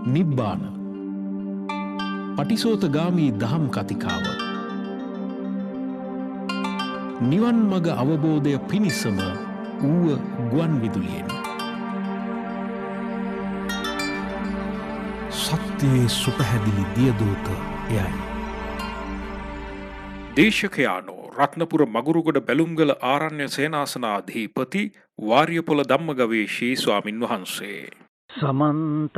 නිබ්බාන පටිසෝතගාමී දහම් කතිකාව නිවන් මග අවබෝධය පිණිසම ඌව ගුවන් විදුලියෙන් සත්‍යයේ සුපහැදිලි දියදූත එයයි. දේශකයානෝ රත්නපුර මගුරුගොඩ බැලුම්ගල ආරණ්‍ය සේනාසනාධිපති වාරියපොළ ධම්මගවේෂී ස්වාමින් වහන්සේ. समन्त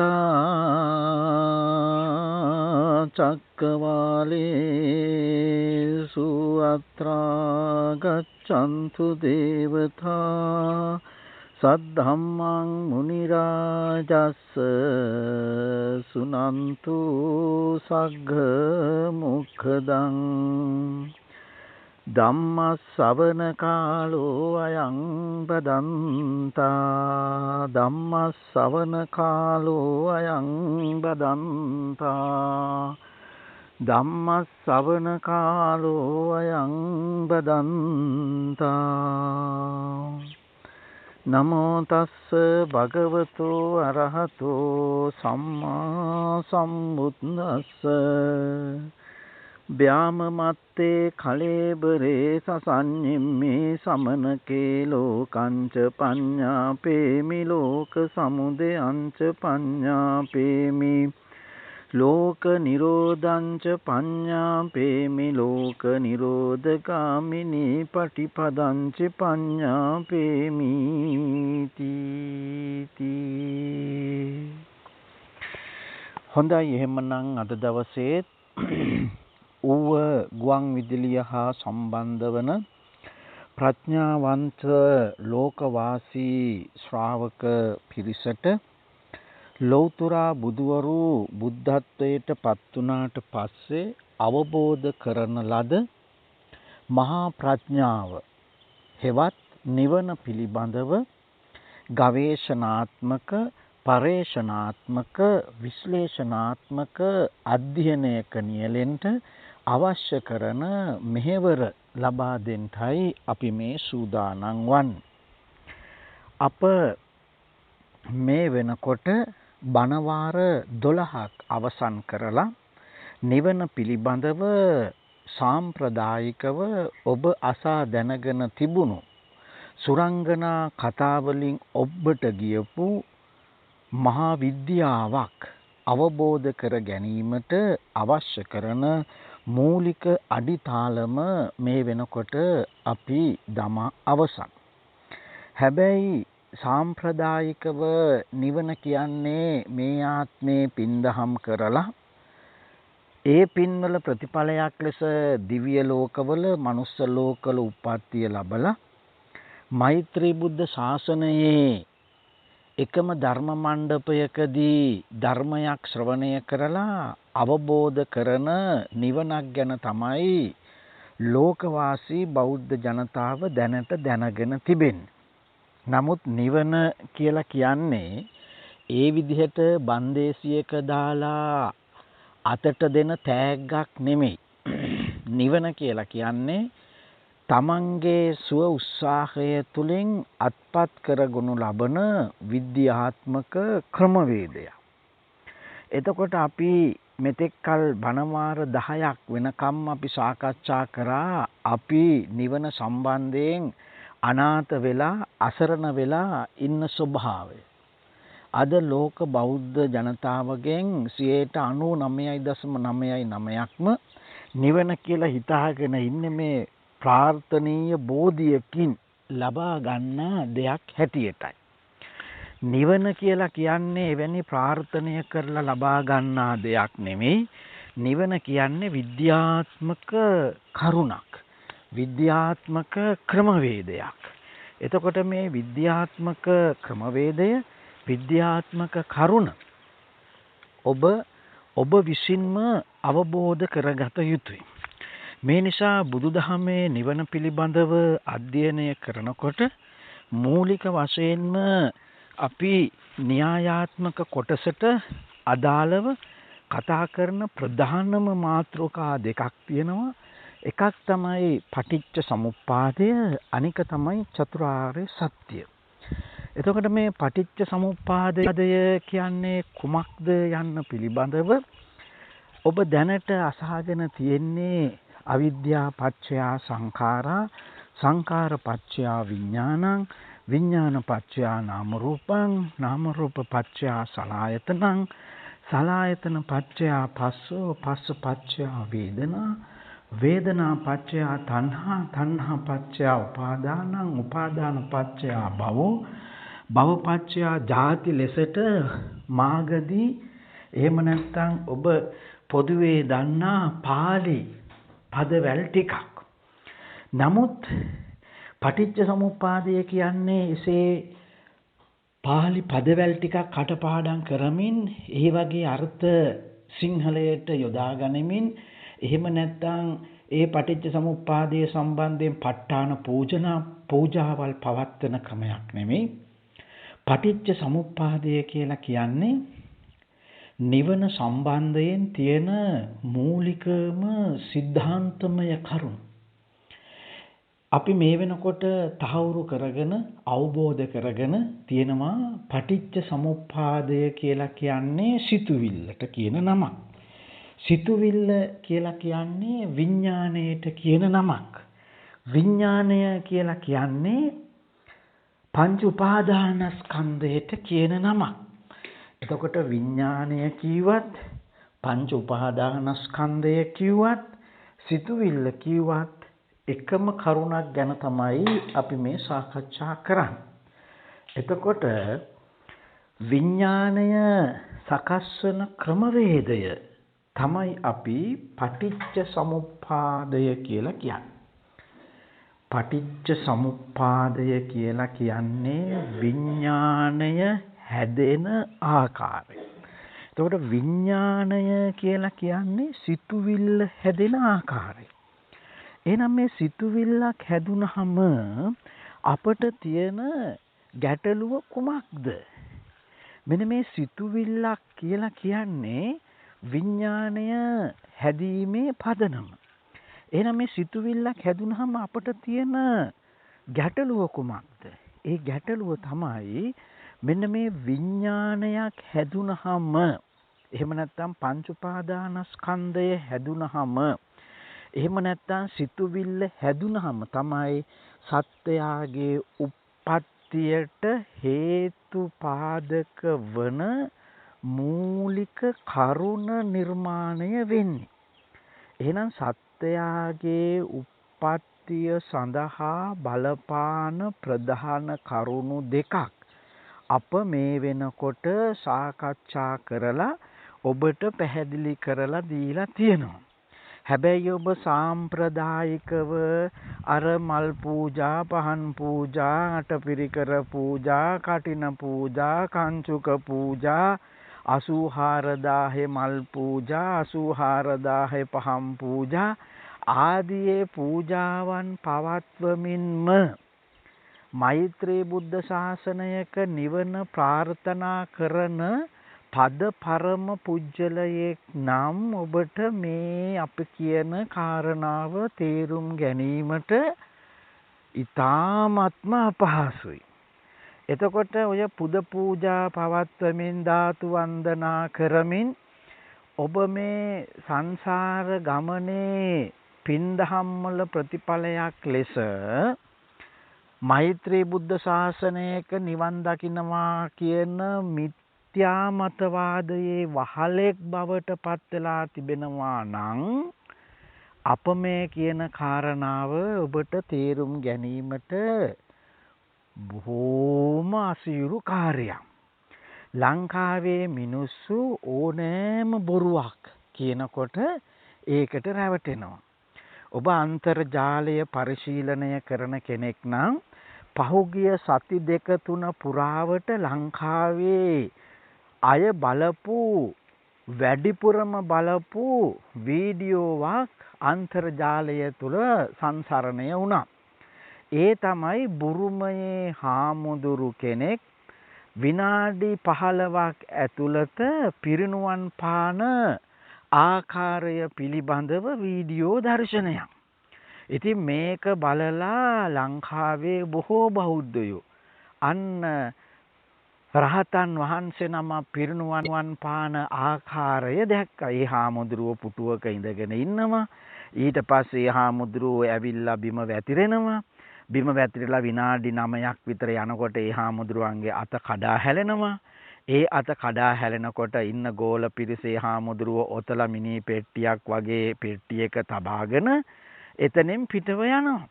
चक्रवालेषु अत्रा गच्छन्तु देवता सद्धम्मं मुनिराजस्स सुनन्तु सग्घ मुखदं ධම්මස්සවන කාලෝ අයං බදන්තා ධම්මස්සවන කාලෝ අයං බදන්තා ධම්මස්සවන කාලෝ අයං බදන්තා නමෝ තස්ස භගවතෝ අරහතෝ සම්මා සම්බුද්දස්ස ब्याम मत्ते खलेबरे ससन्निम्मे समनके लोकंच पඤ්ඤාපේමි लोक समुदयंच पඤ්ඤාපේමි लोक निरोधंच पඤ්ඤාපේමි लोक निरोधगामिनी पटिपदंच पඤ්ඤාපේමි තී. හොඳයි එහෙමනම් අද දවසේ ඌව ගුවන් විදුලිය හා සම්බන්ධ වන ප්‍රඥාවන්ත ලෝකවාසී ශ්‍රාවක පිරිසට ලෞතර බුදුවරු බුද්ධත්වයට පත් වුණාට පස්සේ අවබෝධ කරන ලද මහා ප්‍රඥාව හෙවත් නිවන පිළිබඳව ගවේෂණාත්මක පරේෂණාත්මක විශ්ලේෂණාත්මක අධ්‍යයනයක නියැලෙන්ට අවශ්‍ය කරන මෙහෙවර ලබා දෙන්නයි අපි මේ සූදානම් වන්නේ. අප මේ වෙනකොට බණවාර 12ක් අවසන් කරලා නිවන පිළිබඳව සාම්ප්‍රදායිකව ඔබ අසා දැනගෙන තිබුණු සුරංගනා කතාවලින් ඔබට ගියපු මහා විද්‍යාවක් අවබෝධ කර ගැනීමට අවශ්‍ය කරන මූලික අඩිතාලම මේ වෙනකොට අපි දමා අවසන්. හැබැයි සාම්ප්‍රදායිකව නිවන කියන්නේ මේ ආත්මේ පින්දහම් කරලා ඒ පින්වල ප්‍රතිඵලයක් ලෙස දිව්‍ය ලෝකවල මනුස්ස ලෝකවල උප්පත්තිය ලැබලා මෛත්‍රී බුද්ධ ශාසනයේ එකම ධර්ම මණ්ඩපයකදී ධර්මයක් ශ්‍රවණය කරලා අවබෝධ කරන නිවනක් ගැන තමයි ලෝකවාසී බෞද්ධ ජනතාව දැනට දැනගෙන තිබෙන්නේ. නමුත් නිවන කියලා කියන්නේ ඒ විදිහට බන්දේසියක දාලා අතට දෙන තෑග්ගක් නෙමෙයි. නිවන කියලා කියන්නේ තමන්ගේ ස්ව උත්සාහය තුළින් අත්පත් කරගනු ලබන විද්‍යාත්මක ක්‍රමවේදය. එතකොට අපි මෙතෙක්කල් බණවාර 10ක් වෙනකම් අපි සාකච්ඡා කරා අපි නිවන සම්බන්ධයෙන් අනාථ වෙලා අසරණ වෙලා ඉන්න ස්වභාවය. අද ලෝක බෞද්ධ ජනතාවගෙන් 99.99%ක්ම නිවන කියලා හිතාගෙන ඉන්නේ මේ ප්‍රාර්ථනීය බෝධියකින් ලබා ගන්න දෙයක් හැටියටයි. නිවන කියලා කියන්නේ එවැනි ප්‍රාර්ථනය කරලා ලබා ගන්නා දෙයක් නෙමෙයි. නිවන කියන්නේ විද්‍යාත්මක කරුණක්. විද්‍යාත්මක ක්‍රමවේදයක්. එතකොට මේ විද්‍යාත්මක ක්‍රමවේදය විද්‍යාත්මක කරුණ ඔබ විසින්ම අවබෝධ කරගත යුතුයි. මේ නිසා බුදුදහමේ නිවන පිළිබඳව අධ්‍යයනය කරනකොට මූලික වශයෙන්ම අපි න්‍යායාත්මක කොටසට අදාළව කතා කරන ප්‍රධානම මාතෘකා දෙකක් තියෙනවා. එකක් තමයි පටිච්ච සමුප්පාදය, අනික තමයි චතුරාර්ය සත්‍ය. එතකොට මේ පටිච්ච සමුප්පාදය කියන්නේ කුමක්ද යන්න පිළිබඳව ඔබ දැනට අසහගෙන තියෙන්නේ අවිද්‍යා පත්‍යා සංඛාරා සංඛාර පත්‍යා විඥානං විඥාන පත්‍යා නාම රූපං නාම රූප පත්‍යා සලආයතනං සලආයතන පත්‍යා පස්සෝ පස්ස පත්‍යා වේදනා වේදනා පත්‍යා තණ්හා තණ්හා පත්‍යා උපාදානං උපාදාන පත්‍යා භවෝ භව පත්‍යා ජාති ලෙසට මාගදී එහෙම නැත්නම් ඔබ පොදුවේ දන්නා පාළි පදවැල් ටිකක්. නමුත් පටිච්ච සමුප්පාදය කියන්නේ එසේ පාළි පදවැල් ටිකක් කටපාඩම් කරමින් ඒ වගේ අර්ථ සිංහලයට යොදා ගනිමින් එහෙම නැත්නම් ඒ පටිච්ච සමුප්පාදයේ සම්බන්ධයෙන් ප ဋ ාණ පූජාවල් පවත්වන ක්‍රමයක් නෙමෙයි. පටිච්ච සමුප්පාදය කියලා කියන්නේ නිවන සම්බන්ධයෙන් තියෙන මූලිකම සිද්ධාන්තමය කරුණු. අපි මේ වෙනකොට තහවුරු කරගෙන අවබෝධ කරගෙන තියෙනවා පටිච්ච සමුප්පාදය කියලා කියන්නේ සිතුවිල්ලට කියන නමක්. සිතුවිල්ල කියලා කියන්නේ විඥාණයට කියන නමක්. විඥාණය කියලා කියන්නේ පංච උපාදානස්කන්ධයට කියන නමක්. එතකොට විඥාණය කිව්වත් පංච උපාදානස්කන්ධය කිව්වත් සිතුවිල්ල කිව්වත් එකම කරුණක් ගැන තමයි අපි මේ සාකච්ඡා කරන්නේ. එතකොට විඥාණය සකස් වන ක්‍රමවේදය තමයි අපි පටිච්ච සමුප්පාදය කියලා කියන්නේ. පටිච්ච සමුප්පාදය කියලා කියන්නේ විඥාණය හැදෙන ආකාරය. එතකොට විඥාණය කියලා කියන්නේ සිතුවිල්ල හැදෙන ආකාරය. එහෙනම් මේ සිතුවිල්ලක් හැදුනහම අපට තියෙන ගැටලුව කුමක්ද? මෙන්න මේ සිතුවිල්ලක් කියලා කියන්නේ විඥාණය හැදීමේ පදනම. එහෙනම් මේ සිතුවිල්ලක් හැදුනහම අපට තියෙන ගැටලුව කුමක්ද? ඒ ගැටලුව තමයි මෙන්න මේ විඥානයක් හැදුනහම එහෙම නැත්නම් පංච උපාදානස්කන්ධය හැදුනහම එහෙම නැත්නම් සිතුවිල්ල හැදුනහම තමයි සත්‍යයේ උප්පත්තියට හේතු පාදක වන මූලික කරුණ නිර්මාණය වෙන්නේ. එහෙනම් සත්‍යයේ උප්පත්තිය සඳහා බලපාන ප්‍රධාන කරුණු දෙකක් අප මේ වෙනකොට සාකච්ඡා කරලා ඔබට පැහැදිලි කරලා දීලා තියෙනවා. හැබැයි ඔබ සාම්ප්‍රදායිකව අර මල් පූජා, පහන් පූජා, අටපිරිකර පූජා, කටින පූජා, කංචුක පූජා, 84000 මල් පූජා, 84000 පහන් පූජා ආදී පූජාවන් පවත්වමින්ම මෛත්‍රී බුද්ධ ශාසනයක නිවන ප්‍රාර්ථනා කරන පද පරම පුජ්‍යලයෙක් නම් ඔබට මේ අපි කියන කාරණාව තේරුම් ගැනීමට ඊ타ත්ම අපහසුයි. එතකොට ඔය පුද පූජා පවත්වමින් ධාතු වන්දනා කරමින් ඔබ මේ සංසාර ගමනේ පින්දහම් වල ප්‍රතිඵලයක් ලෙස මෛත්‍රී බුද්ධ ශාසනයක නිවන් දකින්නවා කියන මිත්‍යා මතවාදයේ වහලෙක් බවට පත් වෙලා තිබෙනවා නම් අප මේ කියන කාරණාව ඔබට තේරුම් ගැනීමට බොහෝම අසීරු කාර්යයක්. ලංකාවේ මිනිස්සු ඕනෑම බොරුවක් කියනකොට ඒකට රැවටෙනවා. ඔබ අන්තර්ජාලය පරිශීලනය කරන කෙනෙක් නම් පහුගිය සති දෙක තුන පුරාවට ලංකාවේ අය බලපු වැඩිපුරම බලපු වීඩියෝවක් අන්තර්ජාලය තුල සංසරණය වුණා. ඒ තමයි බුරුමයේ හාමුදුරු කෙනෙක් විනාඩි 15ක් ඇතුළත පිරිනුවන් පාන ආකාරය පිළිබඳව වීඩියෝ දර්ශනයක්. ඉතින් මේක බලලා ලංකාවේ බොහෝ බෞද්ධයෝ අන්න රහතන් වහන්සේ නම පිරිනුවන් පාන ආකාරය දැක්කා. ඒ හාමුදුරුව පුටුවක ඉඳගෙන ඉන්නවා. ඊට පස්සේ හාමුදුරුව ඇවිල්ලා බිම වැතිරෙනවා. බිම වැතිරලා විනාඩි 9ක් විතර යනකොට ඒ හාමුදුරුවන්ගේ අත කඩා හැලෙනවා. ඒ අත කඩා හැලෙනකොට ඉන්න ගෝල පිරිසේ හාමුදුරුව ඔතලා මිනි පෙට්ටියක් වගේ පෙට්ටියක තබාගෙන එතනින් පිටව යනවා.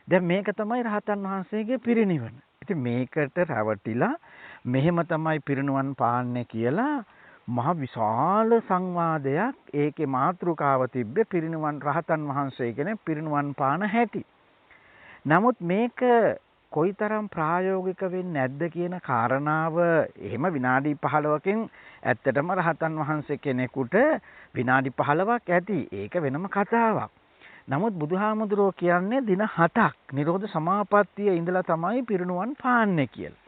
දැන් මේක තමයි රහතන් වහන්සේගේ පිරිනිවන. ඉතින් මේකට රැවටිලා මෙහෙම තමයි පිරිනුවන් පාන්නේ කියලා මහ විශාල සංවාදයක් ඒකේ මාතෘකාව තිබ්බේ පිරිනුවන් රහතන් වහන්සේ කෙනෙක් පිරිනුවන් පාන හැටි. නමුත් මේක කොයිතරම් ප්‍රායෝගික වෙන්නේ නැද්ද කියන කාරණාව එහෙම විනාඩි 15කින් ඇත්තටම රහතන් වහන්සේ කෙනෙකුට විනාඩි 15ක් ඇති. ඒක වෙනම කතාවක්. නමුත් බුදුහාමුදුරුවෝ කියන්නේ දින 7ක් නිරෝධ සමාපත්තියේ ඉඳලා තමයි පිරිනුවන් පාන්නේ කියලා.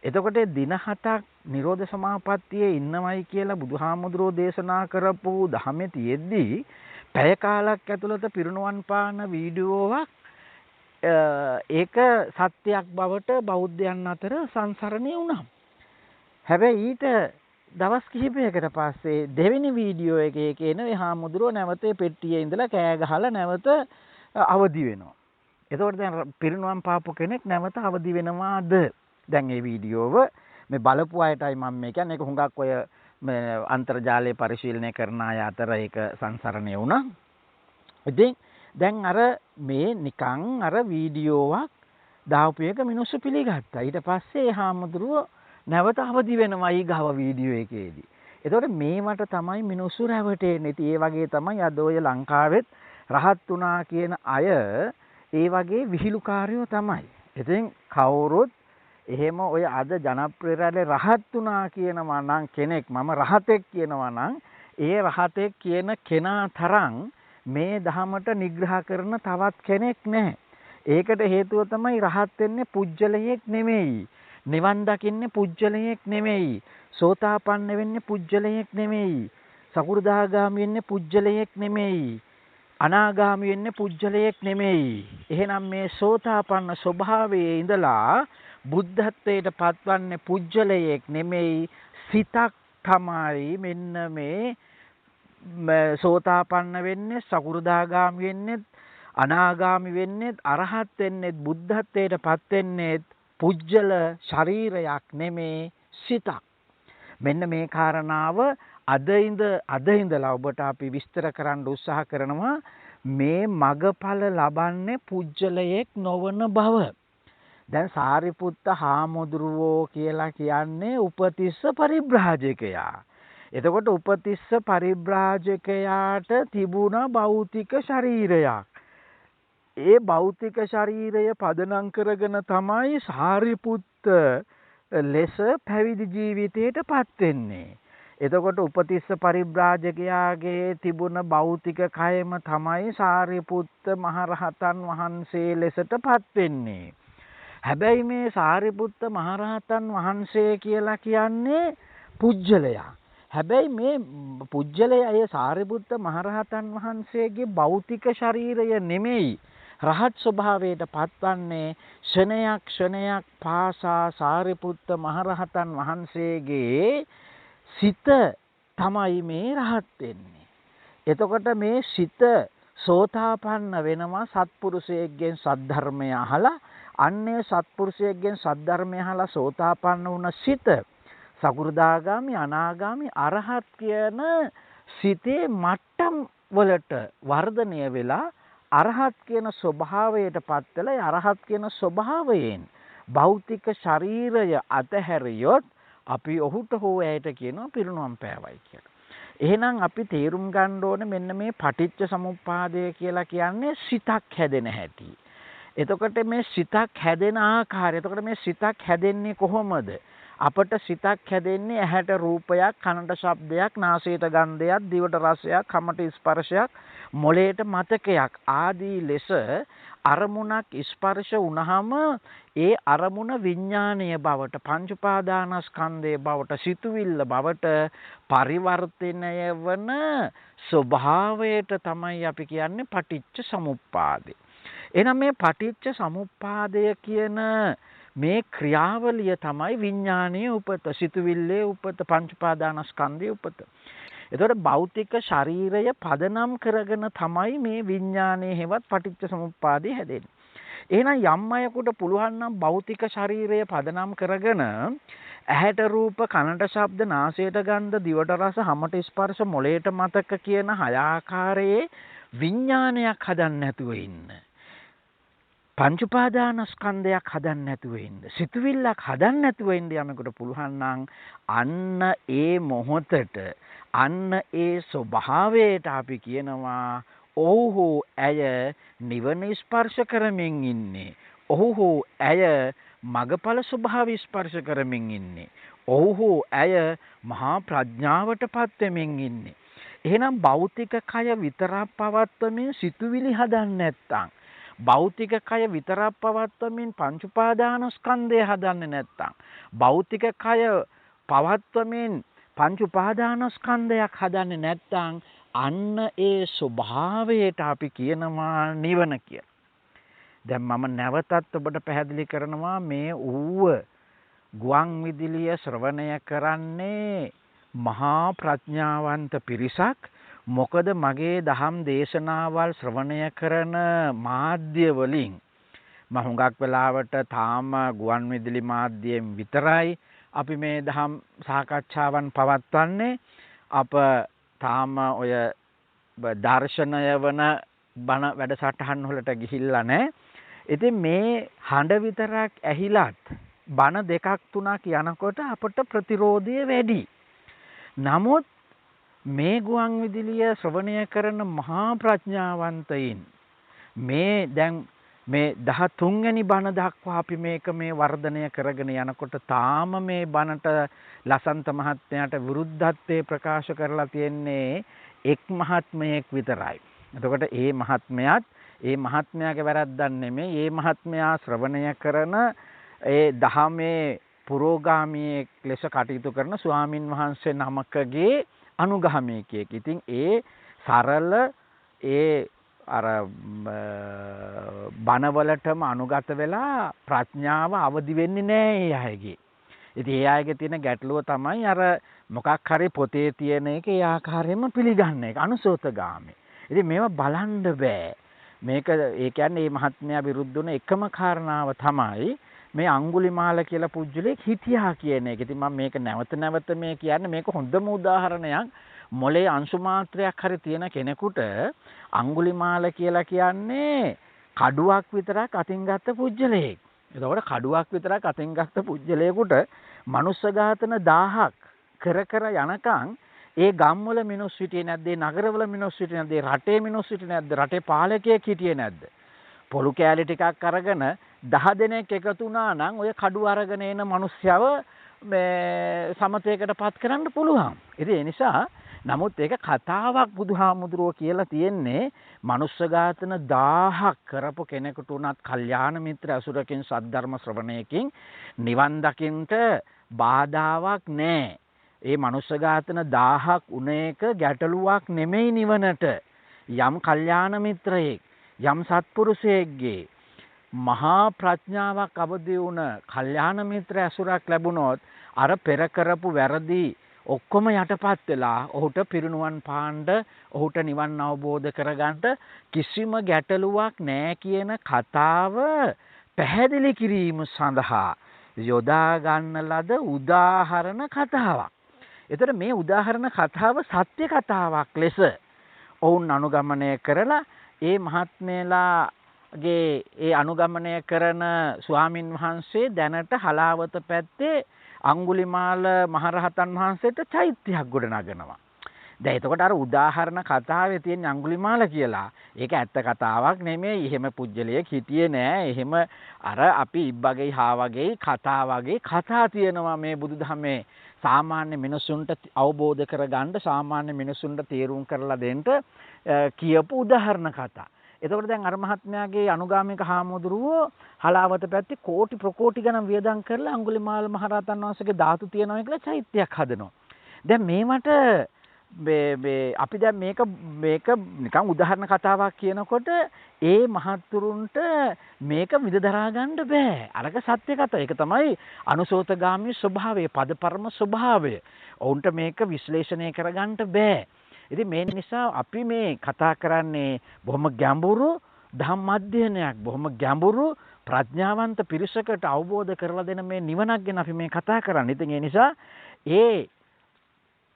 එතකොට දින 7ක් නිරෝධ සමාපත්තියේ ඉන්නවයි කියලා බුදුහාමුදුරුවෝ දේශනා කරපු ධහමේ තියෙද්දි පැය කාලක් ඇතුළත පිරිනුවන් පාන වීඩියෝවක් ඒක සත්‍යයක් බවට බෞද්ධයන් අතර සංසරණය වුණා. හැබැයි ඊට දවස් කිහිපයකට පස්සේ දෙවෙනි වීඩියෝ එකේ කියන ඒ හාමුදුරුවෝ නැවත පෙට්ටියේ ඉඳලා කෑ ගහලා නැවත අවදි වෙනවා. එතකොට දැන් පිරිනුවම් පාපු කෙනෙක් නැවත අවදි වෙනවාද? දැන් මේ වීඩියෝව මේ බලපු අයටයි මම මේ කියන්නේ. ඒක හුඟක් ඔය අන්තර්ජාලය පරිශීලනය කරන අය අතර ඒක සංසරණය වුණා. ඉතින් දැන් අර මේ නිකන් අර වීඩියෝවක් දාපු එක මිනිස්සු පිළිගත්තා. ඊට පස්සේ හාමුදුරුවෝ නැවත අවදි වෙනවා ඊගව වීඩියෝ එකේදී. එතකොට මේවට තමයි මිනිස්සු රැවටෙන්නේ. ඉතින් ඒ වගේ තමයි අද ඔය ලංකාවෙත් රහත් වුණා කියන අය ඒ වගේ විහිළුකාරයෝ තමයි. ඉතින් කවුරුත් එහෙම ඔය අද ජනප්‍රිය රැළේ රහත් වුණා කියනවා නම් කෙනෙක් මම රහතෙක් කියනවා නම් ඒ රහතෙක් කියන කෙනා තරම් මේ ධහමට නිග්‍රහ කරන තවත් කෙනෙක් නැහැ. ඒකට හේතුව තමයි රහත් වෙන්නේ පුජ්‍යලයක් නෙමෙයි. නිවන් දකින්නේ පුජ්‍යලයක් නෙමෙයි. සෝතාපන්න වෙන්නේ පුජ්‍යලයක් නෙමෙයි. සකු르දාගාමි වෙන්නේ පුජ්‍යලයක් නෙමෙයි. අනාගාමි වෙන්නේ පුජ්‍යලයක් නෙමෙයි. එහෙනම් මේ සෝතාපන්න ස්වභාවයේ ඉඳලා බුද්ධත්වයට පත්වන්නේ පුජ්‍යලයක් නෙමෙයි. සිතක් තමයි මෙන්න මේ සෝතාපන්න වෙන්නේ, සකු르දාගාමි වෙන්නේ, අනාගාමි වෙන්නේ, අරහත් වෙන්නේ, බුද්ධත්වයට පත් වෙන්නේ පුජ්‍යල ශරීරයක් නෙමේ සිතක්. මෙන්න මේ කාරණාව අද ඉඳලා ඔබට අපි විස්තර කරන්න උත්සාහ කරනවා. මේ මගඵල ලබන්නේ පුජ්‍යලයක් නොවන බව. දැන් සාරිපුත්ත හාමුදුරුවෝ කියලා කියන්නේ උපතිස්ස පරිබ්‍රාජකයා. එතකොට උපතිස්ස පරිබ්‍රාජකයාට තිබුණ භෞතික ශරීරයක්. ඒ භෞතික ශරීරය පදනම් කරගෙන තමයි සාරිපුත්ත ලෙස පැවිදි ජීවිතයට පත් වෙන්නේ. එතකොට උපතිස්ස පරිබ්‍රාජකයාගේ තිබුණ භෞතික කයම තමයි සාරිපුත්ත මහරහතන් වහන්සේ ලෙසට පත් වෙන්නේ. හැබැයි මේ සාරිපුත්ත මහරහතන් වහන්සේ කියලා කියන්නේ පුජ්‍යලයා. හැබැයි මේ පුජ්‍යලයා සාරිපුත්ත මහරහතන් වහන්සේගේ භෞතික ශරීරය නෙමෙයි. රහත් ස්වභාවයට පත්වන්නේ ක්ෂණයක් පාසා සාරිපුත්ත මහරහතන් වහන්සේගේ සිත තමයි මේ රහත් වෙන්නේ. එතකොට මේ සිත සෝතාපන්න වෙනවා සත්පුරුෂයෙක්ගෙන් සද්ධර්මය අහලා. අන්නේ සත්පුරුෂයෙක්ගෙන් සද්ධර්මය අහලා සෝතාපන්න වුණ සිත සකු르දාගාමි, අනාගාමි, අරහත් කියන සිතේ මට්ටම් වලට වර්ධනය වෙලා අරහත් කියන ස්වභාවයට පත් වෙලා අරහත් කියන ස්වභාවයෙන් භෞතික ශරීරය අතහැරියොත් අපි ඔහුට හෝ ඇයට කියනවා පිරිනුවම් පෑවයි කියලා. එහෙනම් අපි තේරුම් ගන්න ඕනේ මෙන්න මේ පටිච්ච සමුප්පාදය කියලා කියන්නේ සිතක් හැදෙන හැටි. එතකොට මේ සිතක් හැදෙන ආකාරය. එතකොට මේ සිතක් හැදෙන්නේ කොහොමද? අපට සිතක් හැදෙන්නේ ඇහැට රූපයක්, කනට ශබ්දයක්, නාසයට ගන්ධයක්, දිවට රසයක්, කමට ස්පර්ශයක්, මොළයට මතකයක් ආදී ලෙස අරමුණක් ස්පර්ශ වුණාම ඒ අරමුණ විඥානීය බවට, පංච උපාදානස්කන්ධයේ බවට, සිතුවිල්ල බවට පරිවර්තනය වන ස්වභාවයට තමයි අපි කියන්නේ පටිච්ච සමුප්පාදය. එහෙනම් මේ පටිච්ච සමුප්පාදය කියන මේ ක්‍රියාවලිය තමයි විඥානීය උපත, සිතුවිල්ලේ උපත, පංච උපාදානස්කන්ධයේ උපත. එතකොට භෞතික ශරීරය පදනම් කරගෙන තමයි මේ විඥානයේ හේවත් පටිච්ච සමුප්පාදේ හැදෙන්නේ. එහෙනම් යම් අයෙකුට පුළුවන් නම් භෞතික ශරීරය පදනම් කරගෙන ඇහැට රූප, කනට ශබ්ද, නාසයට ගන්ධ, දිවට රස, හමට ස්පර්ශ, මොළයට මතක කියන හය ආකාරයේ විඥානයක් හදන්න නැතුව ඉන්න. පංච උපාදානස්කන්ධයක් හදන්න නැතුව ඉන්න. සිතුවිල්ලක් හදන්න නැතුව ඉන්න යමෙකුට පුළුවන් නම් අන්න ඒ මොහොතට, අන්න ඒ ස්වභාවයට අපි කියනවා ඔහු ඇය නිවන ස්පර්ශ කරමින් ඉන්නේ. ඔහු ඇය මගඵල ස්වභාවය ස්පර්ශ කරමින් ඉන්නේ. ඔහු ඇය මහා ප්‍රඥාවටපත් වෙමින් ඉන්නේ. එහෙනම් භෞතික කය විතරක් පවත්වමින් සිතුවිලි හදන්නේ නැත්තම්, භෞතික කය විතරක් පවත්වමින් පංච උපාදානස්කන්ධය හදන්නේ නැත්තම්, භෞතික කය පවත්වමින් පංච උපාදානස්කන්ධයක් හදන්නේ නැත්තම් අන්න ඒ ස්වභාවයට අපි කියනවා නිවන කියලා. දැන් මම නැවතත් ඔබට පැහැදිලි කරනවා මේ ඌව ගුවන් විදුලිය ශ්‍රවණය කරන්නේ මහා ප්‍රඥාවන්ත පිරිසක්. මොකද මගේ දහම් දේශනාවල් ශ්‍රවණය කරන මාධ්‍ය වලින් මම හුඟක් වෙලාවට තාම ගුවන් විදුලි මාධ්‍යයෙන් විතරයි අපි මේ දහම් සාකච්ඡාවන් පවත්වන්නේ. අප තාම ඔය දර්ශනය වන බණ වැඩසටහන් වලට ගිහිල්ලා නැහැ. ඉතින් මේ හඬ විතරක් ඇහිලත් බණ දෙකක් තුනක් යනකොට අපට ප්‍රතිරෝධය වැඩි. නමුත් මේ ගුවන් විදුලිය ශ්‍රවණය කරන මහා ප්‍රඥාවන්තයින් මේ දැන් මේ 13 වෙනි බණ දක්වා අපි මේක මේ වර්ධනය කරගෙන යනකොට තාම මේ බණට ලසන්ත මහත්මයාට විරුද්ධත්වයේ ප්‍රකාශ කරලා තියෙන්නේ එක් මහත්මයෙක් විතරයි. එතකොට ඒ මහත්මයාත් ඒ මහත්මයාගේ වැරද්දක් නෙමෙයි. ඒ මහත්මයා ශ්‍රවණය කරන ඒ දහමේ පුරෝගාමී ලෙස කටයුතු කරන ස්වාමින් වහන්සේ නමකගේ අනුගාමිකයෙක්. ඉතින් ඒ සරල ඒ අර බණවලටම අනුගත වෙලා ප්‍රඥාව අවදි වෙන්නේ නැහැ ඒ අයගේ. ඉතින් ඒ අයගේ තියෙන ගැටලුව තමයි අර මොකක් හරි පොතේ තියෙන එක ඒ ආකාරයෙන්ම පිළිගන්න එක. අනුසෝතගාමී. ඉතින් මේවා බලන්න බෑ. මේක ඒ කියන්නේ මේ මහත්මයා විරුද්ධ වුණ එකම කාරණාව තමයි මේ අඟුලිමාල කියලා පුජ්‍යලෙක් හිටියා කියන එක. ඉතින් මම මේක නැවත නැවත මේ කියන්නේ මේක හොඳම උදාහරණයක්. මොලේ අංශු මාත්‍රයක් හරි තියෙන කෙනෙකුට අඟුලිමාල කියලා කියන්නේ කඩුවක් විතරක් අතින් ගත්ත පුජ්‍යලෙක්. එතකොට කඩුවක් විතරක් අතින් ගත්ත පුජ්‍යලයකට මනුස්ස ඝාතන 1000ක් කර කර යනකම් ඒ ගම්වල මිනිස්සු හිටියේ නැද්ද? ඒ නගරවල මිනිස්සු හිටියේ නැද්ද? ඒ රටේ මිනිස්සු හිටියේ නැද්ද? රටේ පාලකයෙක් හිටියේ නැද්ද? පොළු කෑලි ටිකක් අරගෙන 10 දෙනෙක් එකතු වුණා නම් ඔය කඩුව අරගෙන එන මිනිස්සයව මේ සමතේකටපත් කරන්න පුළුවන්. ඉතින් ඒ නිසා නමුත් ඒක කතාවක් බුදුහාමුදුරුවෝ කියලා තියෙන්නේ මනුස්ස ඝාතන 1000ක් කරපු කෙනෙකුට උනත් කල්යාණ මිත්‍ර අසුරකින් සද්ධර්ම ශ්‍රවණයකින් නිවන් දකින්නට බාධාවක් නැහැ. ඒ මනුස්ස ඝාතන 1000ක් උන එක ගැටලුවක් නෙමෙයි නිවනට. යම් කල්යාණ මිත්‍රයෙක් යම් සත්පුරුෂයෙක්ගේ මහා ප්‍රඥාවක් අවදි වුණ කල්යාණ මිත්‍ර අසුරක් ලැබුණොත් අර පෙර කරපු වැරදි ඔක්කොම යටපත් වෙලා ඔහුට පිරිනුවන් පාන්න ඔහුට නිවන් අවබෝධ කරගන්න කිසිම ගැටලුවක් නැහැ කියන කතාව පැහැදිලි කිරීම සඳහා යොදා ගන්න ලද උදාහරණ කතාවක්. එතකොට මේ උදාහරණ කතාව සත්‍ය කතාවක් ලෙස ඔවුන් අනුගමනය කරලා ඒ මහත්මයලාගේ ඒ අනුගමනය කරන ස්වාමින් වහන්සේ දැනට හලාවත පැත්තේ අඟුලිමාල මහරහතන් වහන්සේට චෛත්‍යයක් ගොඩනගනවා. දැන් එතකොට අර උදාහරණ කතාවේ තියෙන අඟුලිමාල කියලා ඒක ඇත්ත කතාවක් නෙමෙයි. එහෙම පුජ්‍යලයක් හිටියේ නෑ. එහෙම අර අපි ඉබ්බගේ හාවගේ කතා වගේ කතා තියෙනවා මේ බුදුදහමේ සාමාන්‍ය මිනිසුන්ට අවබෝධ කරගන්න සාමාන්‍ය මිනිසුන්ට තේරුම් කරලා දෙන්න කියපු උදාහරණ කතා. එතකොට දැන් අර මහත්මයාගේ අනුගාමික හාමුදුරුවෝ හලාවත පැත්තේ කෝටි ප්‍රකෝටි ගණන් වියදම් කරලා අඟුලිමාල මහරහතන් වහන්සේගේ ධාතු තියෙනවා කියලා චෛත්‍යයක් හදනවා. දැන් මේවට මේ අපි දැන් මේක නිකන් උදාහරණ කතාවක් කියනකොට ඒ මහත්තුරුන්ට මේක විදදරා ගන්න බෑ. අරක සත්‍ය කතාව. ඒක තමයි අනුසෝතගාමී ස්වභාවය, පදපරම ස්වභාවය. ඔවුන්ට මේක විශ්ලේෂණය කරගන්න බෑ. ඉතින් මේ නිසා අපි මේ කතා කරන්නේ බොහොම ගැඹුරු ධම්ම අධ්‍යයනයක්, බොහොම ගැඹුරු ප්‍රඥාවන්ත පිරිසකට අවබෝධ කරලා දෙන මේ නිවනක් ගැන අපි මේ කතා කරන්නේ. ඉතින් ඒ නිසා ඒ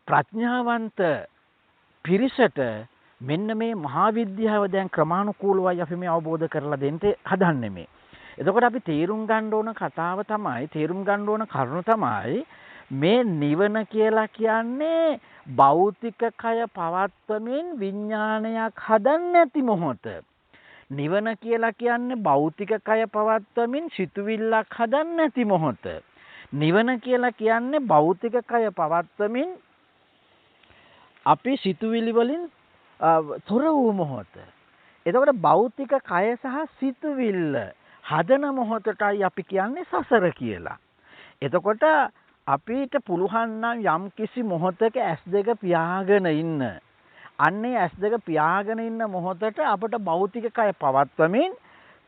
ප්‍රඥාවන්ත පිරිසට මෙන්න මේ මහා විද්‍යාව දැන් ක්‍රමානුකූලවයි අපි මේ අවබෝධ කරලා දෙන්න හදන්නේ මේ. එතකොට අපි තේරුම් ගන්න ඕන කතාව තමයි, තේරුම් ගන්න ඕන කරුණ තමයි මේ නිවන කියලා කියන්නේ භෞතික කය පවත්වමින් විඥානයක් හදන්නේ නැති මොහොත. නිවන කියලා කියන්නේ භෞතික කය පවත්වමින් සිතුවිල්ලක් හදන්නේ නැති මොහොත. නිවන කියලා කියන්නේ භෞතික කය පවත්වමින් අපි සිතුවිලි වලින් තොර වූ මොහොත. එතකොට භෞතික කය සහ සිතුවිල්ල හදන මොහොතටයි අපි කියන්නේ සසර කියලා. එතකොට අපිට පුළුවන් නම් යම් කිසි මොහොතක S2 පියාගෙන ඉන්න. අන්නේ S2 පියාගෙන ඉන්න මොහොතට අපට භෞතික කය පවත්වමින්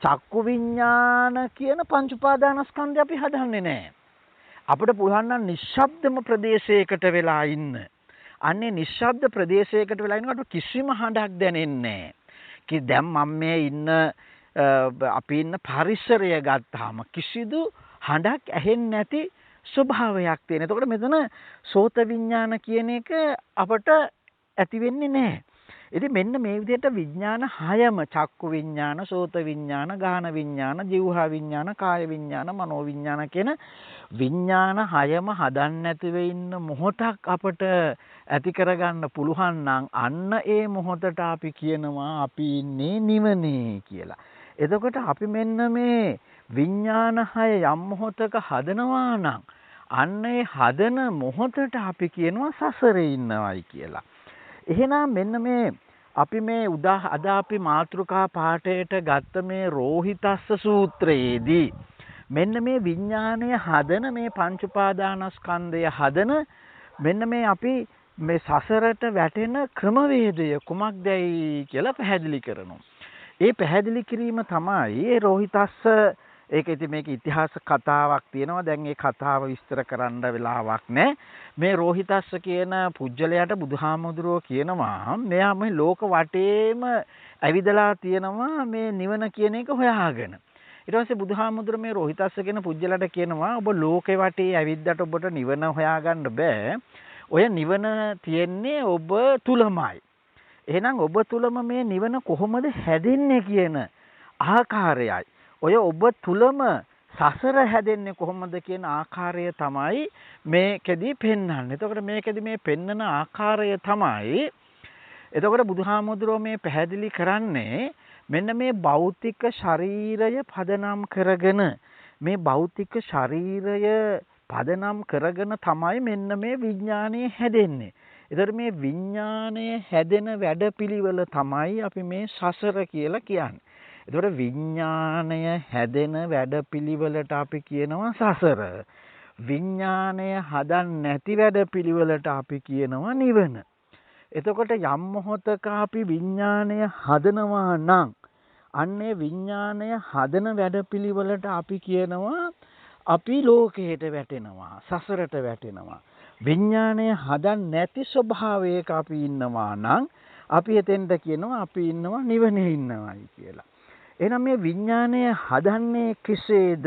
චක්කු විඥාන කියන පංච උපාදානස්කන්ධය අපි හදන්නේ නැහැ. අපිට පුළුවන් නම් නිශ්ශබ්දම ප්‍රදේශයකට වෙලා ඉන්න. අන්නේ නිශ්ශබ්ද ප්‍රදේශයකට වෙලා ඉන්නකොට කිසිම හඬක් දැනෙන්නේ නැහැ. කි දැන් මම මේ ඉන්න අපි ඉන්න පරිසරය ගත්තාම කිසිදු හඬක් ඇහෙන්නේ නැති ස්වභාවයක් තියෙන. එතකොට මෙතන සෝත විඥාන කියන එක අපට ඇති වෙන්නේ නැහැ. ඉතින් මෙන්න මේ විදිහට විඥාන හයම චක්කු විඥාන, සෝත විඥාන, ගාන විඥාන, જીවහා විඥාන, කාය විඥාන, මනෝ විඥාන කියන විඥාන හයම හදන්න නැතිව ඉන්න මොහොතක් අපට ඇති කරගන්න පුළුවන් නම් අන්න ඒ මොහොතට අපි කියනවා අපි ඉන්නේ නිවනේ කියලා. එතකොට අපි මෙන්න මේ විඥාන හය යම් මොහොතක හදනවා නම් අන්න ඒ හදන මොහොතට අපි කියනවා සසරේ ඉන්නවයි කියලා. එහෙනම් මෙන්න මේ අපි මේ අද අපි මාතෘකා පාඨයට ගත්ත මේ රෝහිතස්ස සූත්‍රයේදී මෙන්න මේ විඥාණය හදන මේ පංච උපාදානස්කන්ධය හදන මෙන්න මේ අපි මේ සසරට වැටෙන ක්‍රමවේදය කුමක්දයි කියලා පැහැදිලි කරනවා. ඒ පැහැදිලි කිරීම තමයි ඒ රෝහිතස්ස. ඒක ඉතින් මේක ඉතිහාස කතාවක් තියෙනවා. දැන් ඒ කතාව විස්තර කරන්න වෙලාවක් නැහැ. මේ රෝහිතස්ස කියන පුජ්‍යලයට බුදුහාමුදුරුවෝ කියනවා මෙයා මේ ලෝක වටේම ඇවිදලා තියෙනවා මේ නිවන කියන එක හොයාගෙන. ඊට පස්සේ බුදුහාමුදුරුවෝ මේ රෝහිතස්ස කියන පුජ්‍යලයට කියනවා ඔබ ලෝකේ වටේ ඇවිද්දට ඔබට නිවන හොයාගන්න බෑ. ඔය නිවන තියෙන්නේ ඔබ තුලමයි. එහෙනම් ඔබ තුලම මේ නිවන කොහොමද හැදෙන්නේ කියන ආකාරයයි. ඔය ඔබ තුලම සසර හැදෙන්නේ කොහොමද කියන ආකාරය තමයි මේකෙදි පෙන්වන්නේ. එතකොට මේකෙදි මේ පෙන්වන ආකාරය තමයි එතකොට බුදුහාමුදුරුවෝ මේ පැහැදිලි කරන්නේ මෙන්න මේ භෞතික ශරීරය පදනම් කරගෙන මේ භෞතික ශරීරය පදනම් කරගෙන තමයි මෙන්න මේ විඥානය හැදෙන්නේ. එතකොට මේ විඥානය හැදෙන වැඩපිළිවෙල තමයි අපි මේ සසර කියලා කියන්නේ. එතකොට විඥාණය හැදෙන වැඩපිළිවෙලට අපි කියනවා සසර. විඥාණය හදන්න නැති වැඩපිළිවෙලට අපි කියනවා නිවන. එතකොට යම් මොහොතක අපි විඥාණය හදනවා නම් අන්නේ විඥාණය හදන වැඩපිළිවෙලට අපි කියනවා අපි ලෝකයට වැටෙනවා, සසරට වැටෙනවා. විඥාණය හදන්න නැති ස්වභාවයක අපි ඉන්නවා නම් අපි එතෙන්ට කියනවා අපි ඉන්නවා නිවනේ ඉන්නවායි කියලා. එහෙනම් මේ විඥානය හදන්නේ කෙසේද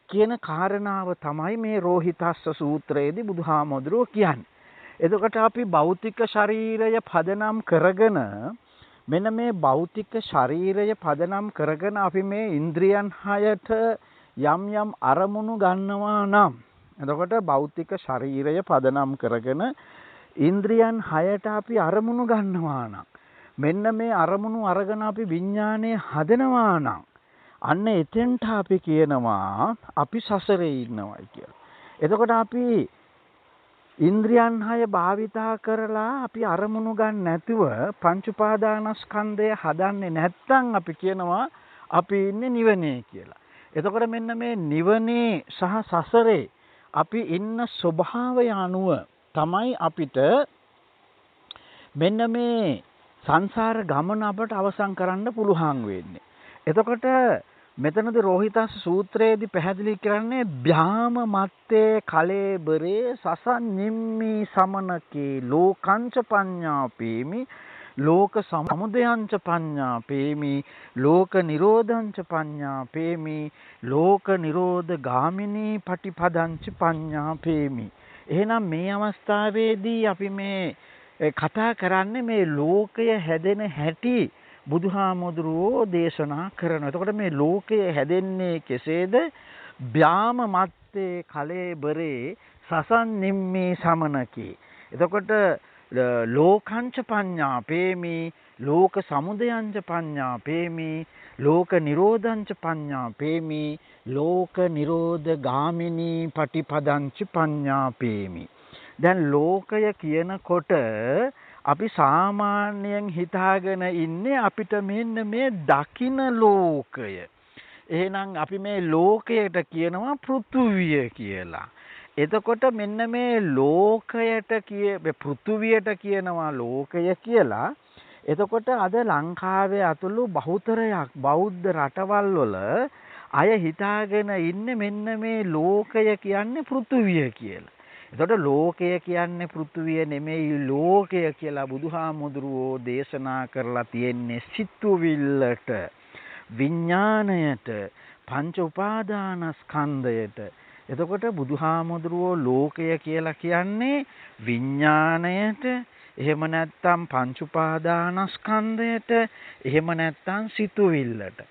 කියන කාරණාව තමයි මේ රෝහිතස්ස සූත්‍රයේදී බුදුහාමුදුරුවෝ කියන්නේ. එතකොට අපි භෞතික ශරීරය පදනම් කරගෙන මෙන්න මේ භෞතික ශරීරය පදනම් කරගෙන අපි මේ ඉන්ද්‍රියන් හයට යම් යම් අරමුණු ගන්නවා නම් එතකොට භෞතික ශරීරය පදනම් කරගෙන ඉන්ද්‍රියන් හයට අපි අරමුණු ගන්නවා නම් මෙන්න මේ අරමුණු අරගෙන අපි විඥානය හදනවා නම් අන්න එතෙන්ට අපි කියනවා අපි සසරේ ඉන්නවයි කියලා. එතකොට අපි ඉන්ද්‍රියන් හය භාවිතා කරලා අපි අරමුණු ගන්න නැතුව පංච උපාදානස්කන්ධය හදන්නේ නැත්නම් අපි කියනවා අපි ඉන්නේ නිවනේ කියලා. එතකොට මෙන්න මේ නිවනේ සහ සසරේ අපි ඉන්න ස්වභාවය අනුව තමයි අපිට මෙන්න මේ සංසාර ගමන අපට අවසන් කරන්න පුළුවන් වෙන්නේ. එතකොට මෙතනදී රෝහිතස් සූත්‍රයේදී පැහැදිලි කරන්නේ භ්‍යාම මත්තේ කලේබරේ සසඤ්ඤිම්මි සමනකේ ලෝකංච පඤ්ඤාපේමි ලෝක සමුදයංච පඤ්ඤාපේමි ලෝක නිරෝධංච පඤ්ඤාපේමි ලෝක නිරෝධ ගාමිනී පටිපදංච පඤ්ඤාපේමි. එහෙනම් මේ අවස්ථාවේදී අපි මේ කතා කරන්නේ මේ ලෝකය හැදෙන හැටි බුදුහාමුදුරුවෝ දේශනා කරනවා. එතකොට මේ ලෝකය හැදෙන්නේ කෙසේද? භ්‍යාම මත්තේ කලේබරේ සසඤ්ඤිම්මේ සමනකේ. එතකොට ලෝකංච පඤ්ඤාපේමි ලෝක සමුදයංච පඤ්ඤාපේමි ලෝක නිරෝධංච පඤ්ඤාපේමි ලෝක නිරෝධ ගාමිනී පටිපදංච පඤ්ඤාපේමි. දැන් ලෝකය කියනකොට අපි සාමාන්‍යයෙන් හිතාගෙන ඉන්නේ අපිට මෙන්න මේ දකින ලෝකය. එහෙනම් අපි මේ ලෝකයට කියනවා පෘථුවිය කියලා. එතකොට මෙන්න මේ ලෝකයට පෘථුවියට කියනවා ලෝකය කියලා. එතකොට අද ලංකාවේ අතුළු බහුතරයක් බෞද්ධ රටවල් වල අය හිතාගෙන ඉන්නේ මෙන්න මේ ලෝකය කියන්නේ පෘථුවිය කියලා. එතකොට ලෝකය කියන්නේ පෘථුවිය නෙමෙයි ලෝකය කියලා බුදුහාමුදුරුවෝ දේශනා කරලා තියෙන්නේ සිතුවිල්ලට, විඥාණයට, පංච උපාදානස්කන්ධයට. එතකොට බුදුහාමුදුරුවෝ ලෝකය කියලා කියන්නේ විඥාණයට, එහෙම නැත්නම් පංච උපාදානස්කන්ධයට, එහෙම නැත්නම් සිතුවිල්ලට.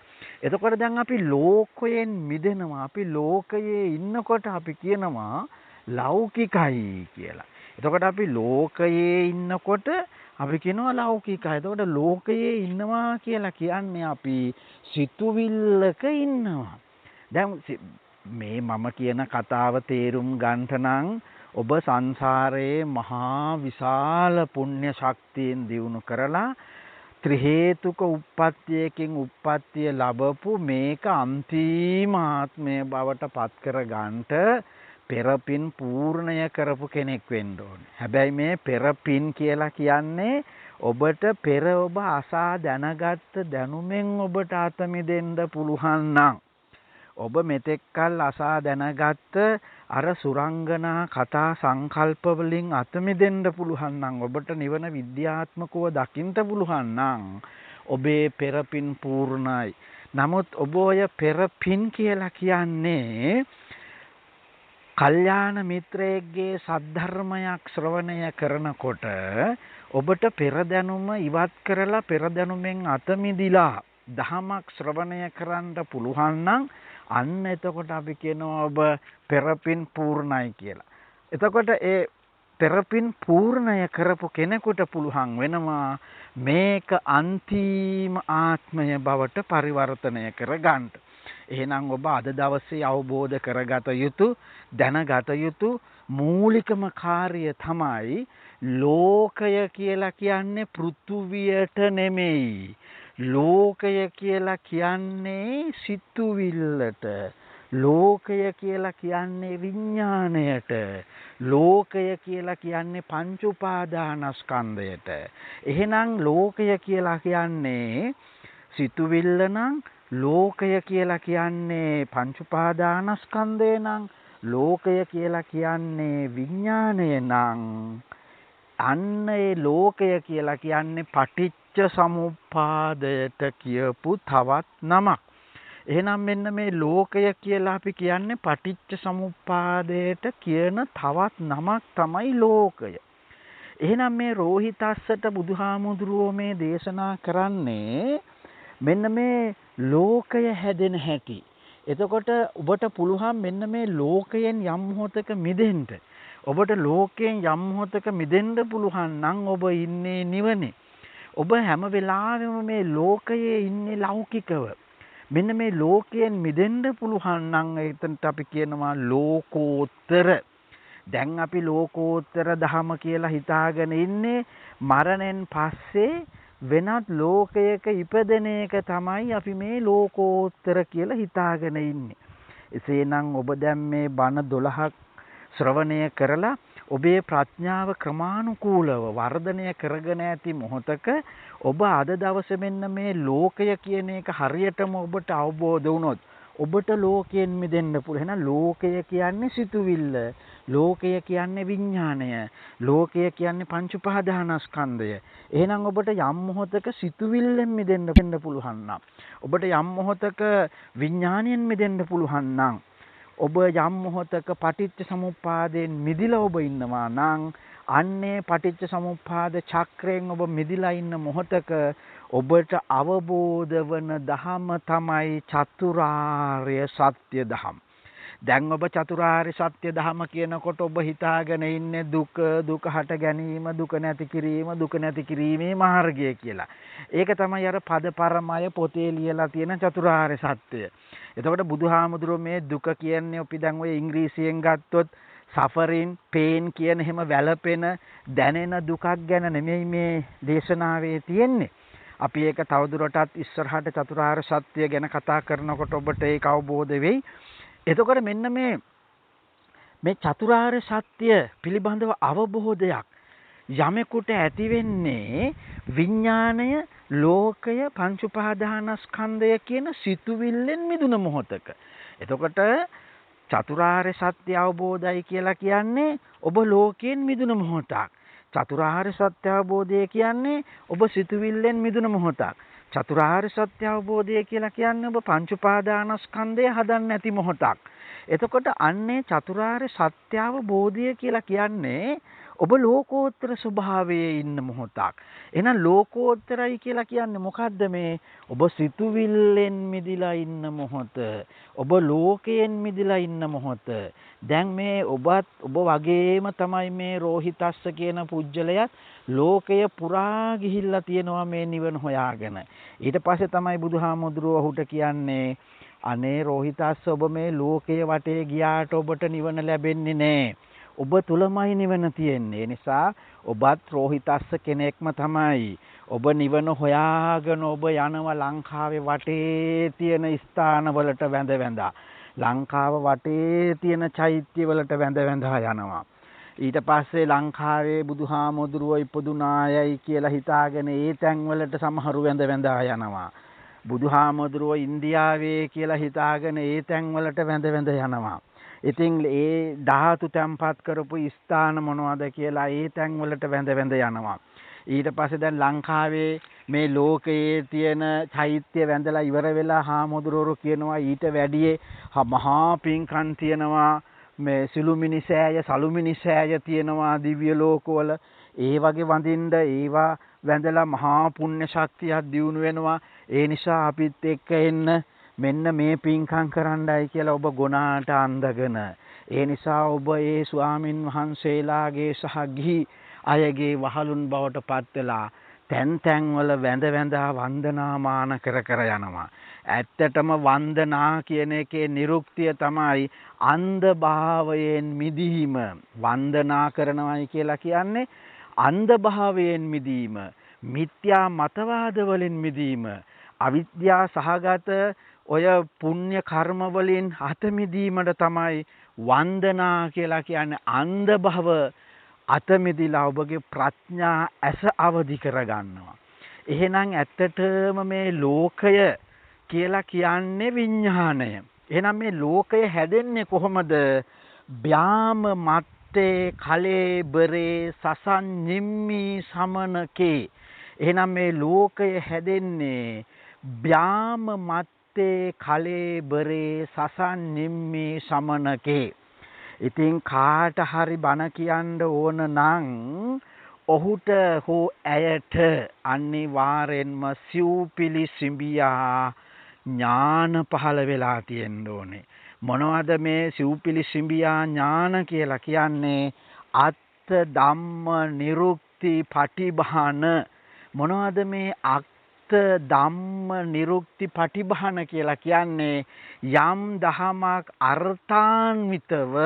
එතකොට දැන් අපි ලෝකයෙන් මිදෙනවා. අපි ලෝකයේ ඉන්නකොට අපි කියනවා ලෞකිකයි කියලා. එතකොට අපි ලෝකයේ ඉන්නකොට අපි කියනවා ලෞකිකයි. එතකොට ලෝකයේ ඉන්නවා කියලා කියන්නේ අපි සිතුවිල්ලක ඉන්නවා. දැන් මේ මම කියන කතාව තේරුම් ගන්නට නම් ඔබ සංසාරයේ මහා විශාල පුණ්‍ය ශක්තියෙන් දියුණු කරලා ත්‍රි හේතුක උප්පත්තියකින් උප්පත්තිය ලැබපු මේක අන්තිම ආත්මය බවට පත් කර ගන්නට පෙරපින් පූර්ණය කරපු කෙනෙක් වෙන්න ඕනේ. හැබැයි මේ පෙරපින් කියලා කියන්නේ ඔබට පෙර ඔබ අසා දැනගත්ත දැනුමෙන් ඔබට අත මිදෙන්න පුළුවන් නම් ඔබ මෙතෙක්කල් අසා දැනගත්ත අර සුරංගනා කතා සංකල්ප වලින් අත මිදෙන්න පුළුවන් නම් ඔබට නිවන විද්‍යාත්මකව දකින්න පුළුවන් නම් ඔබේ පෙරපින් පූර්ණයි. නමුත් ඔබ ඔය පෙරපින් කියලා කියන්නේ කල්යාණ මිත්‍රයෙක්ගේ සද්ධර්මයක් ශ්‍රවණය කරනකොට ඔබට පෙර දැනුම ඉවත් කරලා පෙර දැනුමෙන් අත මිදිලා දහමක් ශ්‍රවණය කරන්න පුළුවන් නම් අන්න එතකොට අපි කියනවා ඔබ පෙරපින් පූර්ණයි කියලා. එතකොට ඒ පෙරපින් පූර්ණය කරපු කෙනෙකුට පුළුවන් වෙනවා මේක අන්තිම ආත්මය බවට පරිවර්තනය කරගන්න. එහෙනම් ඔබ අද දවසේ අවබෝධ කරගත යුතු දැනගත යුතු මූලිකම කාර්යය තමයි ලෝකය කියලා කියන්නේ පෘථුවියට නෙමෙයි. ලෝකය කියලා කියන්නේ සිතුවිල්ලට. ලෝකය කියලා කියන්නේ විඥාණයට. ලෝකය කියලා කියන්නේ පංච උපාදානස්කන්ධයට. එහෙනම් ලෝකය කියලා කියන්නේ සිතුවිල්ල නම් ලෝකය කියලා කියන්නේ පංච උපාදානස්කන්ධය නම් ලෝකය කියලා කියන්නේ විඥාණය නම් අන්න ඒ ලෝකය කියලා කියන්නේ පටිච්ච සමුප්පාදයට කියපු තවත් නමක්. එහෙනම් මෙන්න මේ ලෝකය කියලා අපි කියන්නේ පටිච්ච සමුප්පාදයට කියන තවත් නමක් තමයි ලෝකය. එහෙනම් මේ රෝහිතස්සට බුදුහාමුදුරුවෝ මේ දේශනා කරන්නේ මෙන්න මේ ලෝකය හැදෙන හැටි. එතකොට ඔබට පුළුවන් මෙන්න මේ ලෝකයෙන් යම් මොහොතක මිදෙන්න. ඔබට ලෝකයෙන් යම් මොහොතක මිදෙන්න පුළුවන් නම් ඔබ ඉන්නේ නිවනේ. ඔබ හැම වෙලාවෙම මේ ලෝකයේ ඉන්නේ ලෞකිකව. මෙන්න මේ ලෝකයෙන් මිදෙන්න පුළුවන් නම් එතනට අපි කියනවා ලෝකෝත්තර. දැන් අපි ලෝකෝත්තර ධම කියලා හිතාගෙන ඉන්නේ මරණයෙන් පස්සේ වෙනත් ලෝකයක ඉපදෙන එක තමයි අපි මේ ලෝකෝත්තර කියලා හිතාගෙන ඉන්නේ. එසේනම් ඔබ දැන් මේ බණ 12ක් ශ්‍රවණය කරලා ඔබේ ප්‍රඥාව ක්‍රමානුකූලව වර්ධනය කරගෙන ඇති මොහොතක ඔබ අද දවසේ මෙන්න මේ ලෝකය කියන එක හරියටම ඔබට අවබෝධ වුණොත් ඔබට ලෝකයෙන් මිදෙන්න පුළුවන්. එහෙනම් ලෝකය කියන්නේ සිතුවිල්ල. ලෝකය කියන්නේ විඥාණය. ලෝකය කියන්නේ පංච උපාදානස්කන්ධය. එහෙනම් ඔබට යම් මොහොතක සිතුවිල්ලෙන් මිදෙන්න පුළුවන් නම් ඔබට යම් මොහොතක විඥාණයෙන් මිදෙන්න පුළුවන් නම් ඔබ යම් මොහොතක පටිච්ච සමුප්පාදයෙන් මිදිලා ඔබ ඉන්නවා නම් අන්නේ පටිච්ච සමුප්පාද චක්‍රයෙන් ඔබ මිදිලා ඉන්න මොහොතක ඔබට අවබෝධ වන ධම තමයි චතුරාර්ය සත්‍ය ධම. දැන් ඔබ චතුරාර්ය සත්‍ය ධම කියනකොට ඔබ හිතාගෙන ඉන්නේ දුක හට ගැනීම දුක නැති කිරීම දුක නැති කිරීමේ මාර්ගය කියලා. ඒක තමයි අර පද පරමය පොතේ ලියලා තියෙන චතුරාර්ය සත්‍යය. එතකොට බුදුහාමුදුරුවෝ මේ දුක කියන්නේ අපි දැන් ඔය ඉංග්‍රීසියෙන් ගත්තොත් සෆරින් පේන් කියන හැම වැළපෙන දැනෙන දුකක් ගැන නෙමෙයි මේ දේශනාවේ තියෙන්නේ. අපි ඒක තවදුරටත් ඉස්සරහට චතුරාර්ය සත්‍ය ගැන කතා කරනකොට ඔබට ඒක අවබෝධ වෙයි. එතකොට මෙන්න මේ චතුරාර්ය සත්‍ය පිළිබඳව අවබෝධයක් යමෙකුට ඇති වෙන්නේ විඥාණය ලෝකය පංච උපාදානස්කන්ධය කියන සිතුවිල්ලෙන් මිදුන මොහොතක. එතකොට චතුරාර්ය සත්‍ය අවබෝධයි කියලා කියන්නේ ඔබ ලෝකයෙන් මිදුන මොහොතක්. චතුරාර්ය සත්‍ය අවබෝධය කියන්නේ ඔබ සිතුවිල්ලෙන් මිදුන මොහොතක්. චතුරාර්ය සත්‍ය අවබෝධය කියලා කියන්නේ ඔබ පංච උපාදානස්කන්ධය හදන්න නැති මොහොතක්. එතකොට අන්නේ චතුරාර්ය සත්‍ය අවබෝධය කියලා කියන්නේ ඔබ ලෝකෝත්තර ස්වභාවයේ ඉන්න මොහොතක්. එහෙනම් ලෝකෝත්තරයි කියලා කියන්නේ මොකද්ද මේ? ඔබ සිතුවිල්ලෙන් මිදිලා ඉන්න මොහොත. ඔබ ලෝකයෙන් මිදිලා ඉන්න මොහොත. දැන් මේ ඔබ වගේම තමයි මේ රෝහිතස්ස කියන පුජ්‍යලයත් ලෝකය පුරා ගිහිල්ලා තියෙනවා මේ නිවන හොයාගෙන. ඊට පස්සේ තමයි බුදුහාමුදුරුවෝ ඔහුට කියන්නේ අනේ රෝහිතස්ස ඔබ මේ ලෝකයේ වටේ ගියාට ඔබට නිවන ලැබෙන්නේ නැහැ. ඔබ තුලමයි නිවන තියෙන්නේ. ඒ නිසා ඔබත් රෝහිතස්ස කෙනෙක්ම තමයි. ඔබ නිවන හොයාගෙන ඔබ යනවා ලංකාවේ වටේ තියෙන ස්ථානවලට වැඳ ලංකාව වටේ තියෙන චෛත්‍ය වලට වැඳ යනවා. ඊට පස්සේ ලංකාවේ බුදුහාමුදුරුවෝ ඉපදුනායයි කියලා හිතාගෙන ඒ තැන්වලට සමහරු වැඳ යනවා. බුදුහාමුදුරුවෝ ඉන්දියාවේ කියලා හිතාගෙන ඒ තැන්වලට වැඳ යනවා. ඉතින් ඒ ධාතු තැන්පත් කරපු ස්ථාන මොනවද කියලා ඒ තැන්වලට වැඳ යනවා. ඊට පස්සේ දැන් ලංකාවේ මේ ලෝකයේ තියෙන චෛත්‍ය වැඳලා ඉවර වෙලා හාමුදුරුවෝ කියනවා ඊට වැඩියේ මහා පිංකම් තියෙනවා මේ සිළුමිණි සෑය සලුමිණි සෑය තියෙනවා දිව්‍ය ලෝකවල. ඒ වගේ වඳින්න ඒවා වැඳලා මහා පුණ්‍ය ශක්තියක් දියුණු වෙනවා. ඒ නිසා අපිත් එක්ක එන්න මෙන්න මේ පිංකම් කරන්නයි කියලා ඔබ ගුණාට අඳගෙන. ඒ නිසා ඔබ ඒ ස්වාමින් වහන්සේලාගේ සහ ගිහි අයගේ වහලුන් බවට පත් වෙලා තැන් වල වැඳ වන්දනාමාන කර යනවා. ඇත්තටම වන්දනා කියන එකේ නිරුක්තිය තමයි අන්ධ භාවයෙන් මිදීම. වන්දනා කරනවායි කියලා කියන්නේ අන්ධ භාවයෙන් මිදීම, මිත්‍යා මතවාද වලින් මිදීම, අවිද්‍යා සහගත ඔය පුණ්‍ය කර්ම වලින් අත මිදීමට තමයි වන්දනා කියලා කියන්නේ. අන්ධ භව අත මිදලා ඔබගේ ප්‍රඥා ඇස අවදි කරගන්නවා. එහෙනම් ඇත්තටම මේ ලෝකය කියලා කියන්නේ විඥාණය. එහෙනම් මේ ලෝකය හැදෙන්නේ කොහොමද? බ්‍යාම මත්තේ කලේ බරේ සසන් නිම්මි සමනකේ. එහෙනම් මේ ලෝකය හැදෙන්නේ බ්‍යාම මත්තේ කලේ බරේ සසන් නිම්මි සමනකේ. ඉතින් කාට හරි බණ කියන්න ඕන නම් ඔහුට හෝ ඇයට අනිවාර්යෙන්ම සිව්පිලි සිඹියා ඥාන පහළ වෙලා තියෙන්න ඕනේ. මොනවද මේ සිව්පිලි සිඹියා ඥාන කියලා කියන්නේ? අත්ථ ධම්ම නිරුක්ති පටිභාන. මොනවද මේ අත්ථ ධම්ම නිරුක්ති පටිභාන කියලා කියන්නේ? යම් දහමක් අර්ථාන්විතව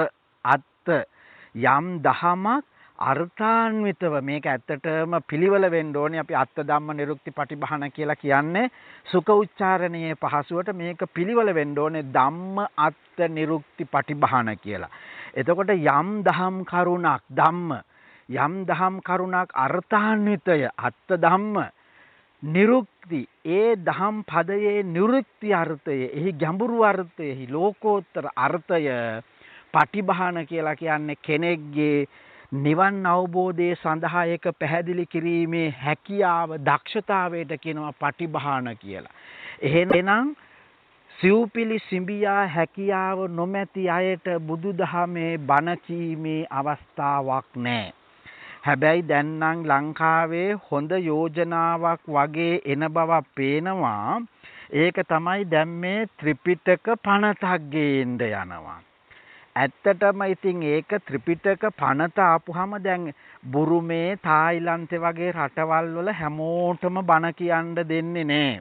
යම් දහමක් අර්ථාන්විතව මේක ඇත්තටම පිළිවෙල වෙන්න ඕනේ. අපි අත්ත ධම්ම නිරුක්ති පටිභාන කියලා කියන්නේ සුඛ උච්චාරණයේ පහසුවට මේක පිළිවෙල වෙන්න ඕනේ ධම්ම අත්ත නිරුක්ති පටිභාන කියලා. එතකොට යම් දහම් කරුණක් ධම්ම යම් දහම් කරුණක් අර්ථාන්විතය අත්ත ධම්ම නිරුක්ති ඒ දහම් පදයේ නිරුක්ති අර්ථය එහි ගැඹුරු අර්ථය එහි ලෝකෝත්තර අර්ථය පටිභාන කියලා කියන්නේ කෙනෙක්ගේ නිවන් අවබෝධයේ සඳහා ඒක පැහැදිලි කිරීමේ හැකියාව දක්ෂතාවයට කියනවා පටිභාන කියලා. එහෙනම් සිව්පිලි සිඹියා හැකියාව නොමැති අයට බුදුදහමේ බණ කීමේ අවස්ථාවක් නැහැ. හැබැයි දැන් නම් ලංකාවේ හොඳ යෝජනාවක් වගේ එන බව පේනවා. ඒක තමයි දැන් මේ ත්‍රිපිටක පනතක් ගේන්න යනවා. ඇත්තටම ඉතින් ඒක ත්‍රිපිටක පනත ආපුහම දැන් බුරුමේ තායිලන්තේ වගේ රටවල් වල හැමෝටම බණ කියන්න දෙන්නේ නැහැ.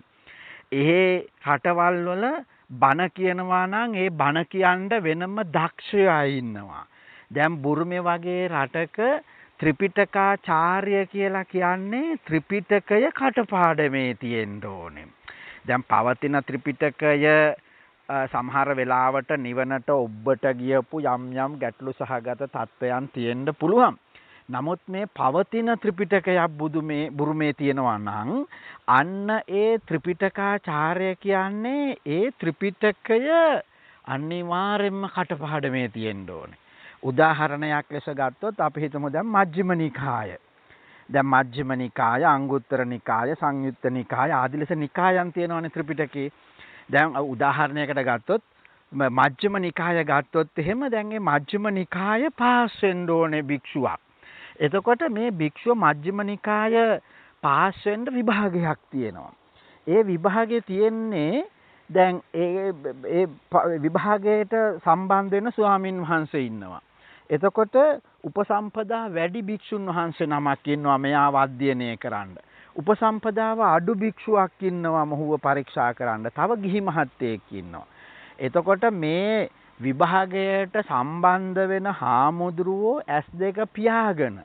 ඒ රටවල් වල බණ කියනවා නම් ඒ බණ කියන්න වෙනම දක්ෂයෝ ඉන්නවා. දැන් බුරුමේ වගේ රටක ත්‍රිපිටකාචාර්ය කියලා කියන්නේ ත්‍රිපිටකය කටපාඩමේ තියෙන්න ඕනේ. දැන් පවතින ත්‍රිපිටකය සමහර වෙලාවට නිවනට ඔබට ගියපු යම් යම් ගැටලු සහගත තත්වයන් තියෙන්න පුළුවන්. නමුත් මේ පවතින ත්‍රිපිටකයක් බුරුමේ තියෙනවා නම් අන්න ඒ ත්‍රිපිටකාචාර්ය කියන්නේ ඒ ත්‍රිපිටකය අනිවාර්යෙන්ම කටපාඩමේ තියෙන්න ඕනේ. උදාහරණයක් ලෙස ගත්තොත් අපි හිතමු දැන් මජ්ක්‍ධිම නිකාය. දැන් මජ්ක්‍ධිම නිකාය, අංගුත්තර නිකාය, සංයුත්ත නිකාය ආදී ලෙස නිකායන් තියෙනවානේ ත්‍රිපිටකේ. දැන් උදාහරණයකට ගත්තොත් මජ්ක්‍ධිම නිකාය ගත්තොත් එහෙම දැන් මේ මජ්ක්‍ධිම නිකාය පාස් වෙන්න ඕනේ භික්ෂුවක්. එතකොට මේ භික්ෂුව මජ්ක්‍ධිම නිකාය පාස් වෙන්න විභාගයක් තියෙනවා. ඒ විභාගයේ තියෙන්නේ දැන් ඒ විභාගයට සම්බන්ධ වෙන ස්වාමින් වහන්සේ ඉන්නවා. එතකොට උපසම්පදා වැඩි භික්ෂුන් වහන්සේ නමක් ඉන්නවා මෙයාව අධ්‍යයනය කරන්න. උපසම්පදාව අඩු භික්ෂුවක් ඉන්නවා මොහුව පරීක්ෂා කරන්න. තව ගිහි මහත්තයෙක් ඉන්නවා. එතකොට මේ විභාගයට සම්බන්ධ වෙන හාමුදුරුවෝ S2 පියාගෙන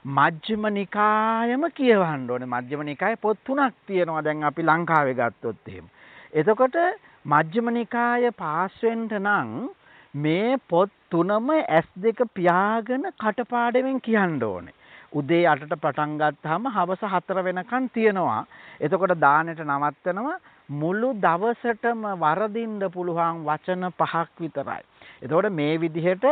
මජ්ක්‍ධිම නිකායම කියවන්න ඕනේ. මජ්ක්‍ධිම නිකායේ පොත් 3ක් තියෙනවා දැන් අපි ලංකාවේ ගත්තොත් එහෙම. එතකොට මජ්ක්‍ධිම නිකාය පාස් වෙන්න නම් මේ පොත් 3ම S2 පියාගෙන කටපාඩමින් කියන්න ඕනේ. උදේ 8ට පටන් ගත්තාම හවස 4 වෙනකන් තියෙනවා. එතකොට දානෙට නවත්තනවා. මුළු දවසටම වරදින්න පුළුවන් වචන 5ක් විතරයි. එතකොට මේ විදිහට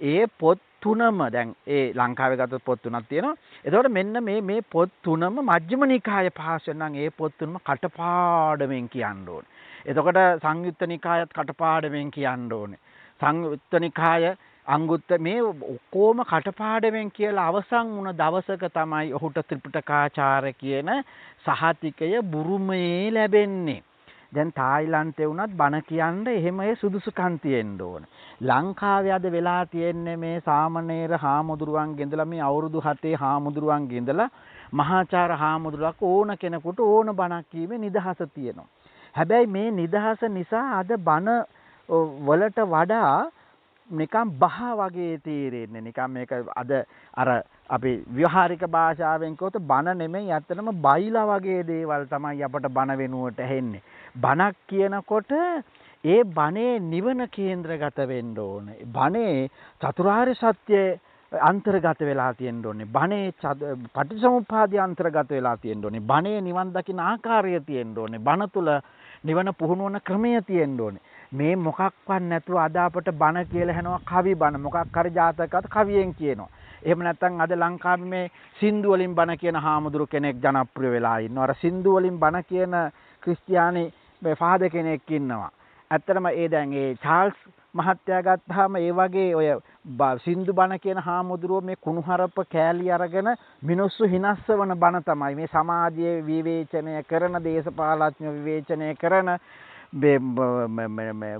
ඒ පොත් 3ම දැන් ඒ ලංකාවේ ගත්තොත් පොත් 3ක් තියෙනවා. එතකොට මෙන්න මේ පොත් 3ම මජ්ක්‍ධිම නිකාය පාස් වෙනනම් ඒ පොත් 3ම කටපාඩමින් කියන්න ඕනේ. එතකොට සංයුත්ත නිකායත් කටපාඩමින් කියන්න ඕනේ. සංයුත්ත නිකාය අංගුත්තර මේ ඔක්කොම කටපාඩමින් කියලා අවසන් වුණ දවසක තමයි ඔහුට ත්‍රිපිටකාචාර්ය කියන සහතිකය බුරුමේ ලැබෙන්නේ. දැන් තායිලන්තේ වුණත් බණ කියන්න එහෙම ඒ සුදුසුකම් තියෙන්න ඕන. ලංකාවේ අද වෙලා තියෙන්නේ මේ සාමණේර හාමුදුරුවන්ගේ ඉඳලා මේ අවුරුදු 7 හාමුදුරුවන්ගේ ඉඳලා මහාචාර්ය හාමුදුරුවක් ඕන කෙනෙකුට ඕන බණක් කීමේ නිදහස තියෙනවා. හැබැයි මේ නිදහස නිසා අද බණ වලට වඩා නිකම් බහ වගේ තීරෙන්නේ. නිකම් මේක අද අර අපි ව්‍යවහාරික භාෂාවෙන් කියොත් බණ නෙමෙයි ඇත්තටම බයිලා වගේ දේවල් තමයි අපට බණ වෙනුවට ඇහෙන්නේ. බණක් කියනකොට ඒ බණේ නිවන කේන්ද්‍රගත වෙන්න ඕනේ. බණේ චතුරාර්ය සත්‍ය අන්තර්ගත වෙලා තියෙන්න ඕනේ. බණේ පටිච්චසමුප්පාදය අන්තර්ගත වෙලා තියෙන්න ඕනේ. බණේ නිවන් දකින ආකාරය තියෙන්න ඕනේ. බණ තුල නිවන පුහුණුවන ක්‍රමය තියෙන්න ඕනේ. මේ මොකක්වත් නැතුව අද අපට බණ කියලා හැනවා කවි බණ. මොකක් හරි ජාතකات කවියෙන් කියනවා. එහෙම නැත්නම් අද ලංකාවේ මේ සින්දු වලින් බණ කියන හාමුදුරු කෙනෙක් ජනප්‍රිය වෙලා ඉන්නවා. අර සින්දු වලින් බණ කියන ක්‍රිස්තියානි මේ ෆාදර් කෙනෙක් ඉන්නවා. ඇත්තටම ඒ දැන් ඒ චාල්ස් මහත්තයා ගත්තාම ඒ වගේ ඔය සින්දු බණ කියන හාමුදුරුවෝ මේ කුණුහරුප කෑලි අරගෙන මිනිස්සු හිනස්සවන බණ තමයි මේ සමාජයේ විවේචනය කරන දේශපාලඥයෝ විවේචනය කරන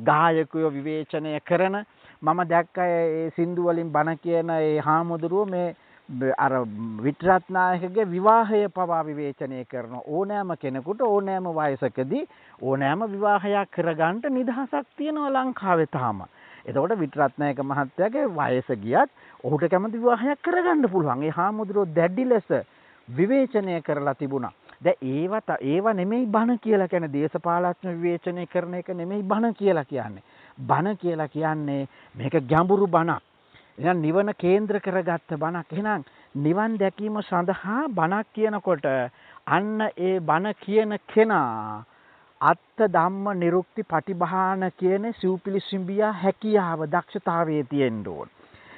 ගායකයෝ විවේචනය කරන මම දැක්ක ඒ සින්දු වලින් බණ කියන ඒ හාමුදුරුවෝ මේ අර විත්‍රාත්නායකගේ විවාහය පවා විවේචනය කරන ඕනෑම කෙනෙකුට ඕනෑම වයසකදී ඕනෑම විවාහයක් කරගන්න නිදහසක් තියෙනවා ලංකාවේ තාම. එතකොට විටරත්නායක මහත්තයාගේ වයස ගියත් ඔහුට කැමති විවාහයක් කරගන්න පුළුවන්. ඒ හාමුදුරුවෝ දැඩි ලෙස විවේචනය කරලා තිබුණා. දැන් ඒව නෙමෙයි බණ කියලා කියන්නේ. දේශපාලඥ විවේචනය කරන එක නෙමෙයි බණ කියලා කියන්නේ. බණ කියලා කියන්නේ මේක ගැඹුරු බණක්. එහෙනම් නිවන කේන්ද්‍ර කරගත්ත බණක්. එහෙනම් නිවන් දැකීම සඳහා බණක් කියනකොට අන්න ඒ බණ කියන කෙනා අත්ත ධම්ම නිරුක්ති පටිභාන කියන සිව්පිලිසිඹියා හැකියාව දක්ෂතාවයේ තියෙන්න ඕන.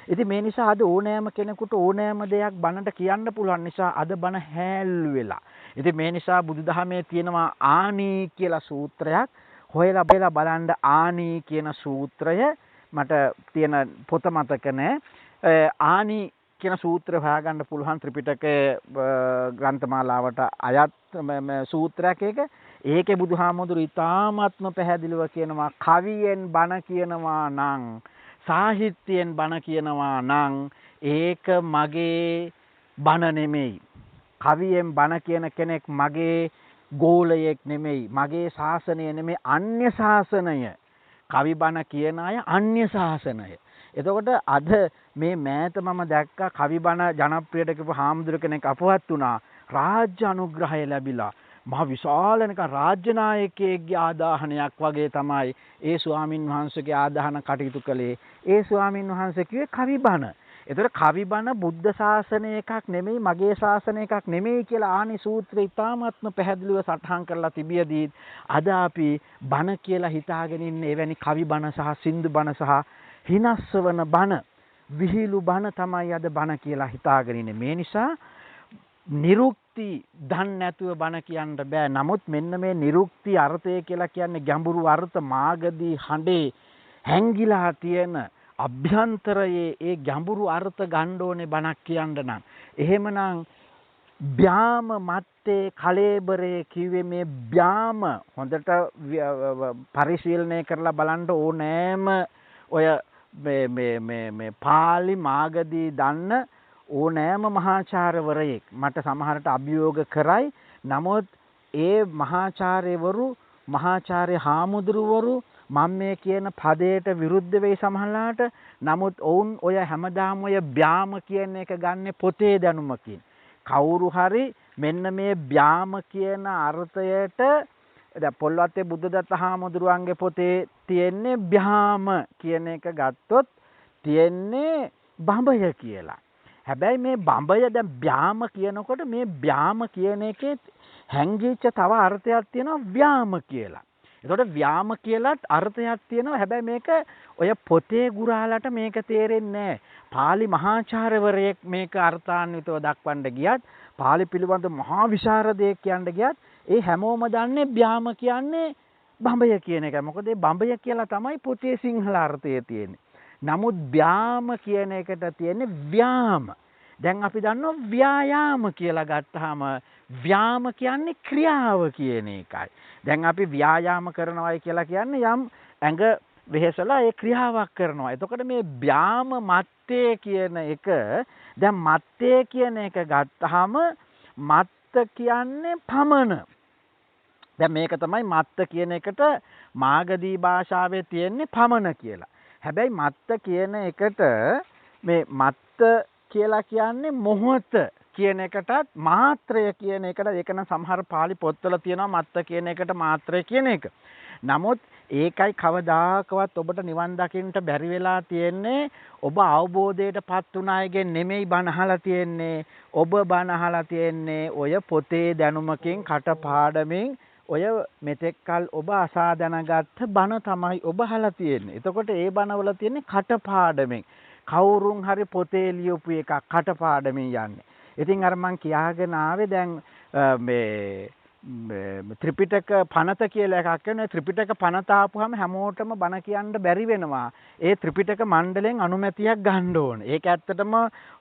ඉතින් මේ නිසා අද ඕනෑම කෙනෙකුට ඕනෑම දෙයක් බණට කියන්න පුළුවන් නිසා අද බණ හැල්ලු වෙලා. ඉතින් මේ නිසා බුදුදහමේ තියෙනවා ආනී කියලා සූත්‍රයක්. හොයලා බලන්න ආනී කියන සූත්‍රය මට තියෙන පොත මතක නැහැ. ආනී කියන සූත්‍රය හොයාගන්න පුළුවන් ත්‍රිපිටකයේ ග්‍රන්ථමාලාවට අයත් සූත්‍රයක් ඒක. ඒකේ බුදුහාමුදුරු ඉතාමත්ම පැහැදිලිව කියනවා කවියෙන් බණ කියනවා නම් සාහිත්‍යයෙන් බණ කියනවා නම් ඒක මගේ බණ නෙමෙයි. කවියෙන් බණ කියන කෙනෙක් මගේ ගෝලයෙක් නෙමෙයි. මගේ ශාසනය නෙමෙයි අන්‍ය ශාසනය. කවි බණ කියන අය අන්‍ය ශාසනය. එතකොට අද මේ මෑත මම දැක්කා කවි බණ ජනප්‍රියට කියපු හාමුදුර කෙනෙක් අපවත් වුණා. රාජ්‍ය අනුග්‍රහය ලැබිලා මහ විශාල නිකන් රාජ්‍ය නායකයෙක්ගේ ආදාහනයක් වගේ තමයි ඒ ස්වාමින් වහන්සේගේ ආදාහන කටයුතු කළේ. ඒ ස්වාමින් වහන්සේ කිව්වේ කවි බණ. ඒතර කවි බණ බුද්ධ ශාසනය එකක් නෙමෙයි මගේ ශාසනය එකක් නෙමෙයි කියලා ආනි සූත්‍රය ඉතාමත්ම පැහැදිලිව සටහන් කරලා තිබියදී අද අපි බණ කියලා හිතාගෙන ඉන්නේ එවැනි කවි බණ සහ සින්දු බණ සහ හිනස්සවන බණ විහිළු බණ තමයි අද බණ කියලා හිතාගෙන ඉන්නේ. මේ නිසා නිරුක්ති දන් නැතුව බණ කියන්න බෑ. නමුත් මෙන්න මේ නිරුක්ති අර්ථය කියලා කියන්නේ ගැඹුරු අර්ථ මාගදී හඬේ හැංගිලා තියෙන අභ්‍යන්තරයේ ඒ ගැඹුරු අර්ථ ගන්න ඕනේ බණක් කියන්න නම්. එහෙමනම් බ්‍යාම මත්තේ කලේබරේ කිව්වේ මේ බ්‍යාම හොඳට පරිශීලනය කරලා බලන්න ඕනෑම ඔය මේ පාලි මාගදී දන්න ඕනෑම මහාචාර්යවරයෙක් මට සමහරට අභියෝග කරයි. නමුත් ඒ මහාචාර්යවරු මහාචාර්ය හාමුදුරුවරු මම මේ කියන පදයට විරුද්ධ වෙයි සමහරලාට. නමුත් ඔවුන් ඔය හැමදාම ඔය බ්‍යාම කියන එක ගන්නෙ පොතේ දැනුමකින්. කවුරු හරි මෙන්න මේ බ්‍යාම කියන අර්ථයට දැන් පොල්වත්තේ බුද්ධදත්ත හාමුදුරුවන්ගේ පොතේ තියෙන්නේ බ්‍යාම කියන එක ගත්තොත් තියෙන්නේ බඹය කියලා. හැබැයි මේ බඹය දැන් බ්‍යාම කියනකොට මේ බ්‍යාම කියන එකේ හැංගිච්ච තව අර්ථයක් තියෙනවා ව්‍යාම කියලා. එතකොට ව්‍යාම කියලාත් අර්ථයක් තියෙනවා. හැබැයි මේක ඔය පොතේ ගුරාලට මේක තේරෙන්නේ නැහැ. පාලි මහාචාර්යවරයෙක් මේක අර්ථාන්විතව දක්වන්න ගියත් පාලි පිළිබඳ මහා විශාරදයෙක් කියන්න ගියත් ඒ හැමෝම දන්නේ ව්‍යාම කියන්නේ බඹය කියන එක. මොකද මේ බඹය කියලා තමයි පොතේ සිංහල අර්ථය තියෙන්නේ. නමුත් ව්‍යාම කියන එකට තියෙන්නේ ව්‍යාම. දැන් අපි දන්නවා ව්‍යායාම කියලා ගත්තාම ව්‍යාම කියන්නේ ක්‍රියාව කියන එකයි. දැන් අපි ව්‍යායාම කරනවායි කියලා කියන්නේ යම් ඇඟ වෙහෙසලා ඒ ක්‍රියාවක් කරනවා. එතකොට මේ ව්‍යාම මත්තේ කියන එක දැන් මත්තේ කියන එක ගත්තාම මත්ත කියන්නේ පමණ. දැන් මේක තමයි මත්ත කියන එකට මාගදී භාෂාවේ තියෙන්නේ පමණ කියලා. හැබැයි මත්ත කියන එකට මේ මත්ත කියලා කියන්නේ මොහොත කියන එකටත් මාත්‍රය කියන එකට ඒක නම් සමහර පාලි පොත්වල තියෙනවා මත්ත කියන එකට මාත්‍රය කියන එක. නමුත් ඒකයි කවදාකවත් ඔබට නිවන් දකින්නට බැරි වෙලා තියෙන්නේ ඔබ අවබෝධයටපත් උන අයගෙන් නෙමෙයි බණ අහලා තියෙන්නේ. ඔබ බණ අහලා තියෙන්නේ ඔය පොතේ දැනුමකින් කටපාඩමින් ඔය මෙතෙක්කල් ඔබ අසා දැනගත්ත බණ තමයි ඔබ අහලා තියෙන්නේ. එතකොට ඒ බණවල තියෙන්නේ කටපාඩමින්. කවුරුන් හරි පොතේ ලියපු එකක් කටපාඩමින් යන්නේ. ඉතින් අර මං කියාගෙන ආවේ දැන් මේ ත්‍රිපිටක පනත කියලා එකක් වෙනවා. ත්‍රිපිටක පනත ආපුවම හැමෝටම බණ කියන්න බැරි වෙනවා. ඒ ත්‍රිපිටක මණ්ඩලයෙන් අනුමැතියක් ගන්න ඕනේ. ඒක ඇත්තටම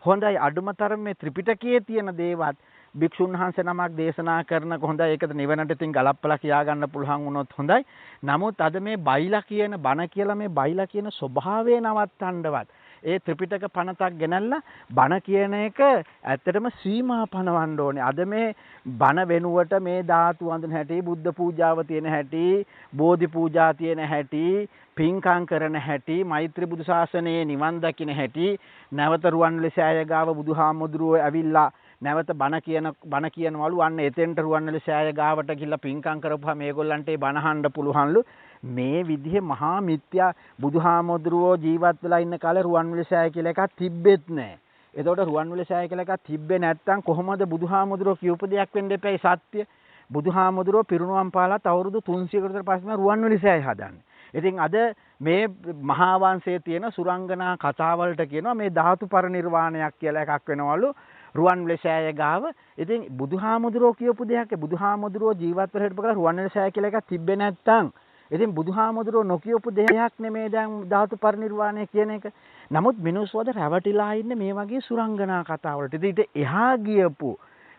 හොඳයි. අඩුමතරම මේ ත්‍රිපිටකයේ තියෙන දේවත් භික්ෂුන් වහන්සේ නමක් දේශනා කරනක හොඳයි. ඒකද නිවනට ඉතින් ගලප්පලා කියා ගන්න පුළුවන් වුණොත් හොඳයි. නමුත් අද මේ බයිලා කියන බණ කියලා මේ බයිලා කියන ස්වභාවය නවත්තන්නවත් ඒ ත්‍රිපිටක පනතක් ගෙනල්ලා බණ කියන එක ඇත්තටම සීමා පනවන්න ඕනේ. අද මේ බණ වෙනුවට මේ ධාතු වඳින හැටි, බුද්ධ පූජාව තියෙන හැටි, බෝධි පූජා තියෙන හැටි, පින්කම් කරන හැටි, මෛත්‍රී බුදු සාසනයේ නිවන් දකින්න හැටි, නැවත රුවන්වැලි සෑය ගාව බුදුහාමුදුරුවෝ ඇවිල්ලා නැවත බණ කියනවලු අන්න එතෙන්ට රුවන්වැලි සෑය ගාවට ගිහිල්ලා පින්කම් කරපුවා මේගොල්ලන්ට ඒ බණ අහන්න පුළුවන්ලු. මේ විදිහේ මහා මිත්‍යා බුදුහාමුදුරුවෝ ජීවත් වෙලා ඉන්න කාලේ රුවන්වැලි සෑය කියලා එකක් තිබ්බෙත් නැහැ. එතකොට රුවන්වැලි සෑය කියලා එකක් තිබ්බේ නැත්නම් කොහොමද බුදුහාමුදුරුවෝ කියූප දෙයක් වෙන්න එපැයි සත්‍ය. බුදුහාමුදුරුවෝ පිරුණුවම් පාලත් අවුරුදු 300කට විතර පස්සේ රුවන්වැලි සෑය හදන්නේ. ඉතින් අද මේ මහා වංශයේ තියෙන සුරංගනා කතාවලට කියනවා මේ ධාතු පරිනිර්වාණයක් කියලා එකක් වෙනවලු රුවන්වැලි සෑය ගාව. ඉතින් බුදුහාමුදුරුවෝ කියපු දෙයක් බුදුහාමුදුරුවෝ ජීවත් වෙලා හිටපු කාලේ රුවන්වැලි සෑය කියලා එකක් තිබ්බේ නැත්නම් ඉතින් බුදුහාමුදුරුවෝ නොකියපු දෙයක් නෙමේ දැන් ධාතු පරිනිර්වාණය කියන එක. නමුත් මිනිස්සු අද රැවටිලා ඉන්නේ මේ වගේ සුරංගනා කතාවලට. ඉතින් එහා ගියපු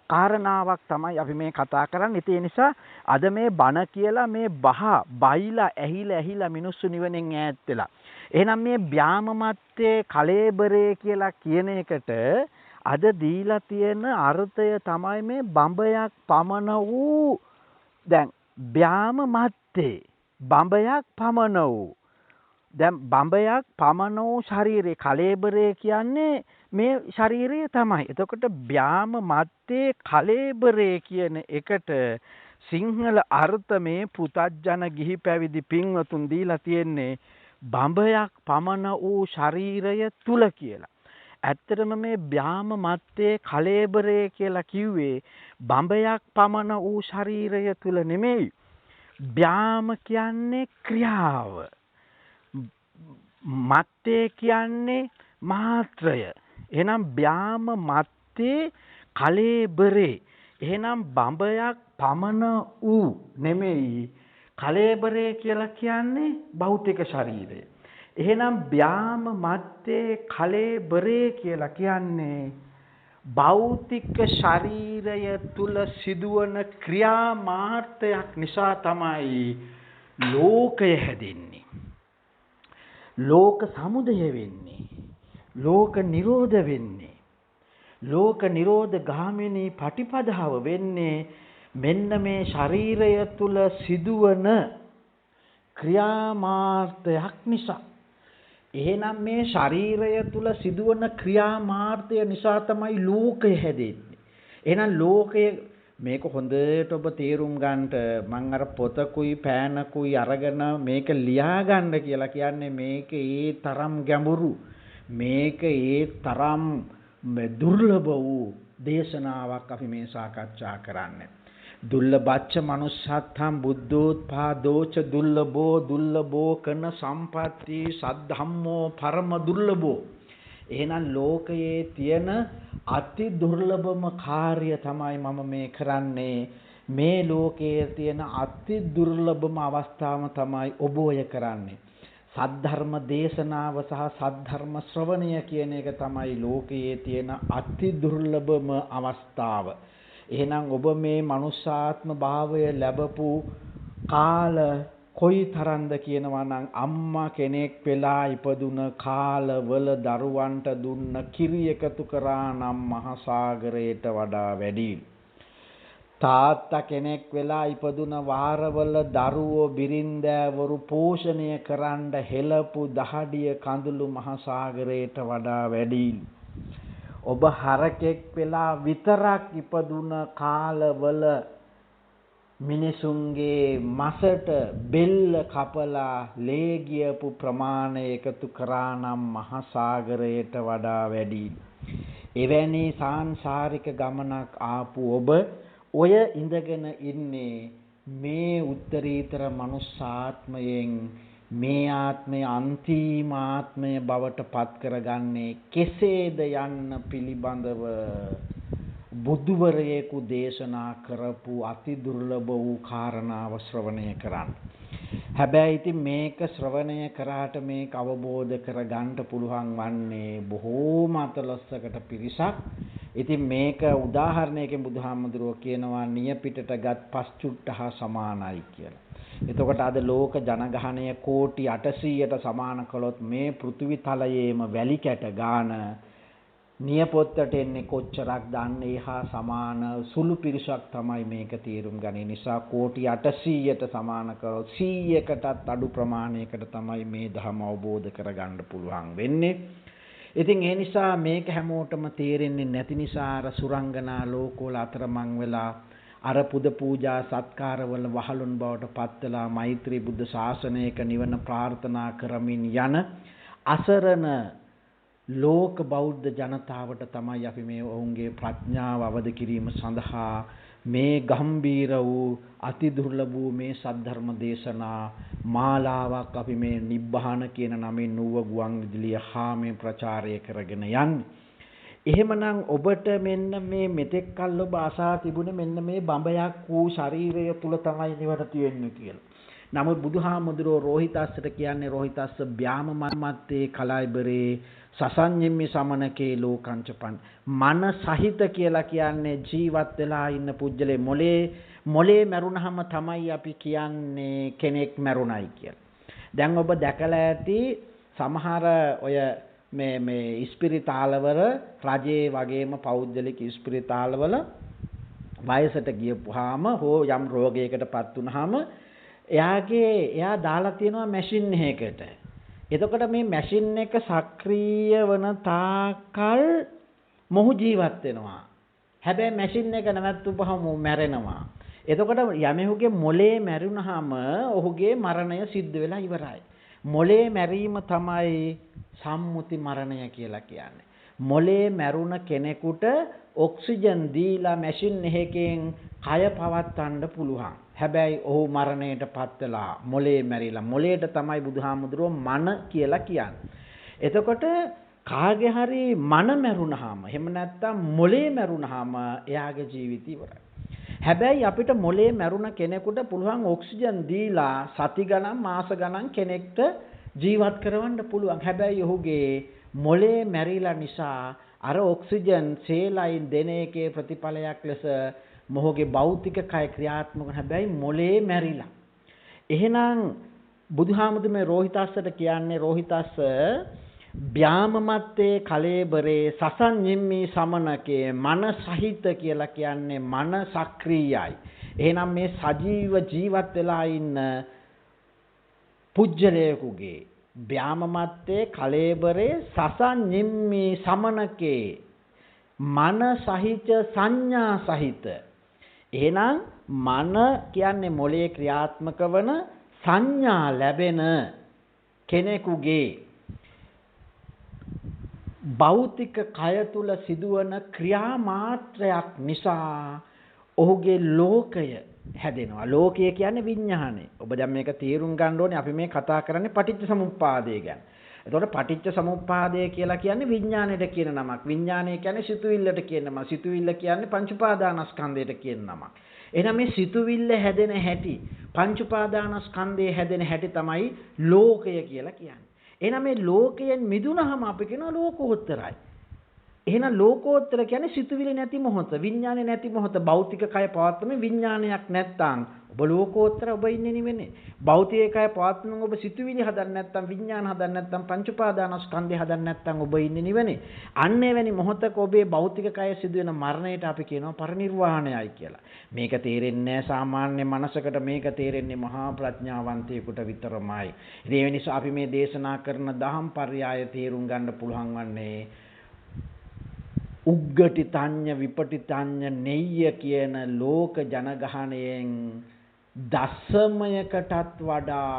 කාරණාවක් තමයි අපි මේ කතා කරන්නේ. ඒ නිසා අද මේ බණ කියලා මේ බයිලා ඇහිලා මිනිස්සු නිවනෙන් ඈත් වෙලා. එහෙනම් මේ බ්‍යාමමත්තේ කලේබරේ කියලා කියන එකට අද දීලා තියෙන අර්ථය තමයි මේ බඹයක් පමණ වූ දැන් බ්‍යාමමත්තේ බඹයක් පමණ වූ දැන් බඹයක් පමණ වූ ශරීරේ කලේබරේ කියන්නේ මේ ශරීරය තමයි. එතකොට බ්‍යාම මත්තේ කලේබරේ කියන එකට සිංහල අර්ථ මේ පුතජන ගිහි පැවිදි පින්වතුන් දීලා තියෙන්නේ බඹයක් පමණ වූ ශරීරය තුල කියලා. ඇත්තටම මේ බ්‍යාම මත්තේ කලේබරේ කියලා කිව්වේ බඹයක් පමණ වූ ශරීරය තුල නෙමෙයි. බ්‍යාම කියන්නේ ක්‍රියාව. මත්තේ කියන්නේ මාත්‍රය. එහෙනම් බ්‍යාම මත්තේ කලේබරේ. එහෙනම් බඹයක් පමණ වූ නෙමෙයි කලේබරේ කියලා කියන්නේ භෞතික ශරීරය. එහෙනම් බ්‍යාම මත්තේ කලේබරේ කියලා කියන්නේ භෞතික ශරීරය තුල සිදුවන ක්‍රියාමාර්ථයක් නිසා තමයි ලෝකය හැදෙන්නේ. ලෝක සමුදය වෙන්නේ. ලෝක නිරෝධ වෙන්නේ. ලෝක නිරෝධ ගාමිනී පටිපදාව වෙන්නේ මෙන්න මේ ශරීරය තුල සිදුවන ක්‍රියාමාර්ථයක් නිසා. එහෙනම් මේ ශරීරය තුල සිදුවන ක්‍රියාමාර්ථය නිසා තමයි ලෝකය හැදෙන්නේ. එහෙනම් ලෝකය මේක හොඳට ඔබ තේරුම් ගන්නට මම අර පොතකුයි පෑනකුයි අරගෙන මේක ලියා ගන්න කියලා කියන්නේ මේක ඒ තරම් ගැඹුරු මේක ඒ තරම් දුර්ලභ වූ දේශනාවක් අපි මේ සාකච්ඡා කරන්නේ. දුර්ලභච්ච මනුස්සත්තම් බුද්ධෝත්පාදෝච දුර්ලභෝ කන සම්පatti සද්ධම්මෝ පරම දුර්ලභෝ. එහෙනම් ලෝකයේ තියෙන අති දුර්ලභම කාර්ය තමයි මම මේ කරන්නේ. මේ ලෝකයේ තියෙන අති දුර්ලභම අවස්ථාව තමයි ඔබ ඔය කරන්නේ. සද්ධර්ම දේශනාව සහ සද්ධර්ම ශ්‍රවණය කියන එක තමයි ලෝකයේ තියෙන අති දුර්ලභම අවස්ථාව. එහෙනම් ඔබ මේ මනුෂ්‍යාත්ම භාවය ලැබපු කාල කොයි තරම්ද කියනවා නම් අම්මා කෙනෙක් වෙලා ඉපදුන කාලවල දරුවන්ට දුන්න කිරි එකතු කරා නම් මහ සාගරයට වඩා වැඩි. තාත්තා කෙනෙක් වෙලා ඉපදුන වාරවල දරුවෝ බිරින්දෑවරු පෝෂණය කරන්න හෙළපු දහඩිය කඳුළු මහ සාගරයට වඩා වැඩි. ඔබ හරකෙක් වෙලා විතරක් ඉපදුන කාලවල මිනිසුන්ගේ මසට බෙල්ල කපලා ලේ ගියපු ප්‍රමාණය එකතු කරා නම් මහ සාගරයට වඩා වැඩි. එවැනි සාංශාරික ගමනක් ආපු ඔබ ඔය ඉඳගෙන ඉන්නේ මේ උත්තරීතර මනුස්සාත්මයෙන් මේ ආත්මය අන්තිම ආත්මය බවට පත් කරගන්නේ කෙසේද යන්න පිළිබඳව බුදුවරයෙකු දේශනා කරපු අති දුර්ලභ වූ කාරණාව ශ්‍රවණය කරන්න. හැබැයි ඉතින් මේක ශ්‍රවණය කරාට මේක අවබෝධ කරගන්න පුළුවන් වන්නේ බොහෝම අතලොස්සකට පිරිසක් ඉතින් මේක උදාහරණයකින් බුදුහාමුදුරුවෝ කියනවා නියපිටටගත් පස්චුට්ට හා සමානයි කියලා. එතකොට අද ලෝක ජනගහනය කෝටි 800ට සමාන කළොත් මේ පෘථිවි තලයේම වැලි කැට ගාන නියපොත්තට එන්නේ කොච්චරක් දන්නේ හා සමාන සුළු පිරිසක් තමයි මේක තීරුම් ගන්නේ. නිසා කෝටි 800ට සමාන කරොත් 100කටත් අඩු ප්‍රමාණයකට තමයි මේ ධර්ම අවබෝධ කරගන්න පුළුවන් වෙන්නේ. ඉතින් ඒ නිසා මේක හැමෝටම තේරෙන්නේ නැති නිසා අර සුරංගනා ලෝකවල අතරමං වෙලා අර පුද පූජා සත්කාරවල වහලුන් බවට පත් වෙලා මෛත්‍රී බුද්ධ ශාසනයක නිවන ප්‍රාර්ථනා කරමින් යන අසරණ ලෝක බෞද්ධ ජනතාවට තමයි අපි මේ ඔවුන්ගේ ප්‍රඥාව අවදි කිරීම සඳහා මේ ගම්බීර වූ අති දුර්ලභ වූ මේ සද්ධර්ම දේශනා මාලාවක් අපි මේ නිබ්බාන කියන නමින් නුව ගුවන් විදුලිය හා මේ ප්‍රචාරය කරගෙන යන්නේ. එහෙමනම් ඔබට මෙන්න මේ මෙතෙක් කල් ඔබ අසා තිබුණේ මෙන්න මේ බඹයක් වූ ශරීරය තුල තමයි නිවන තියෙන්නේ කියලා. නමුත් බුදුහාමුදුරෝ රෝහිතස්සට කියන්නේ රෝහිතස්ස බ්‍යාම මත්තේ කලයිබරේ සසඤ්ඤම්මි සමනකේ ලෝකංචපන් මන සහිත කියලා කියන්නේ ජීවත් වෙලා ඉන්න පුජ්‍යලේ මොලේ මැරුණාම තමයි අපි කියන්නේ කෙනෙක් මැරුණයි කියලා. දැන් ඔබ දැකලා ඇති සමහර ඔය මේ ඉස්පිරිතාලවල රජේ වගේම පෞද්ගලික ඉස්පිරිතාලවල වයසට ගියපුවාම හෝ යම් රෝගයකටපත් වුනහම එයා දාලා තියෙනවා මැෂින් එකකට. එතකොට මේ මැෂින් එක සක්‍රීය වන තාකල් මොහු ජීවත් වෙනවා. හැබැයි මැෂින් එක නැවතුනහම මැරෙනවා. එතකොට යමෙකුගේ මොලේ මැරුණාම ඔහුගේ මරණය සිද්ධ වෙලා ඉවරයි. මොලේ මැරීම තමයි සම්මුති මරණය කියලා කියන්නේ. මොලේ මැරුණ කෙනෙකුට ඔක්සිජන් දීලා මැෂින් එකකින් කය පවත්වන්න පුළුවන්. හැබැයි ඔහු මරණයටපත් වෙලා මොලේ මැරිලා මොලේට තමයි බුදුහාමුදුරුවෝ මන කියලා කියන්නේ. එතකොට කාගේ හරි මන මැරුණාම එහෙම නැත්නම් මොලේ මැරුණාම එයාගේ ජීවිතය ඉවරයි. හැබැයි අපිට මොලේ මැරුණ කෙනෙකුට පුළුවන් ඔක්සිජන් දීලා සති ගණන් මාස ගණන් කෙනෙක්ට ජීවත් කරවන්න පුළුවන්. හැබැයි ඔහුගේ මොලේ මැරිලා නිසා අර ඔක්සිජන් සේලයින් දෙන එකේ ප්‍රතිඵලයක් ලෙස මොහුගේ භෞතික කය ක්‍රියාත්මක හැබැයි මොලේ මැරිලා. එහෙනම් බුදුහාමුදුරුවෝ මේ රෝහිතස්සට කියන්නේ රෝහිතස්ස බ්‍යාමමත්තේ කලේබරේ සසඤ්ඤම්මි සමනකේ මන සහිත කියලා කියන්නේ මන සක්‍රීයයි. එහෙනම් මේ සජීව ජීවත් වෙලා ඉන්න පුජ්‍යලයකුගේ බ්‍යාමමත්තේ කලේබරේ සසඤ්ඤම්මි සමනකේ මන සහිත සංඥා සහිත. එහෙනම් මන කියන්නේ මොලේ ක්‍රියාත්මක වන සංඥා ලැබෙන කෙනෙකුගේ භෞතික කය තුල සිදුවන ක්‍රියා මාත්‍රයක් නිසා ඔහුගේ ලෝකය හැදෙනවා. ලෝකය කියන්නේ විඥානය. ඔබ දැන් මේක තේරුම් ගන්න ඕනේ. අපි මේ කතා කරන්නේ පටිච්ච සමුප්පාදය ගැන. එතකොට පටිච්ච සමුප්පාදය කියලා කියන්නේ විඥාණයට කියන නමක්. විඥාණය කියන්නේ සිතුවිල්ලට කියන නමක්. සිතුවිල්ල කියන්නේ පංච උපාදානස්කන්ධයට කියන නමක්. එහෙනම් මේ සිතුවිල්ල හැදෙන හැටි පංච උපාදානස්කන්ධයේ හැදෙන හැටි තමයි ලෝකය කියලා කියන්නේ. එහෙනම් මේ ලෝකයෙන් මිදුනහම අපි කියනවා ලෝකෝත්තරයි. එහෙනම් ලෝකෝත්තර කියන්නේ සිතුවිලි නැති මොහොත, විඥානේ නැති මොහොත, භෞතික කය පවත්වන විඥානයක් නැත්තම් ඔබ ලෝකෝත්තර ඔබ ඉන්නේ නෙවෙන්නේ. භෞතික කය පවත්වන ඔබ සිතුවිලි හදන්න නැත්තම්, විඥාන හදන්න නැත්තම්, පංච උපාදානස්කන්ධය හදන්න නැත්තම් ඔබ ඉන්නේ නෙවෙන්නේ. අන්න එවැනි මොහොතක ඔබේ භෞතික කය සිදුවෙන මරණයට අපි කියනවා පරිනිර්වාණයයි කියලා. මේක තේරෙන්නේ සාමාන්‍ය මනසකට, මේක තේරෙන්නේ මහා ප්‍රඥාවන්තයෙකුට විතරමයි. ඒ නිසා අපි මේ දේශනා කරන දහම් පර්යාය තේරුම් ගන්න පුළුවන් වන්නේ උග්ගටිතඤ්ඤ විපටිතඤ්ඤ නෙය්‍ය කියන ලෝක ජනගහණයෙන් දශමයකටත් වඩා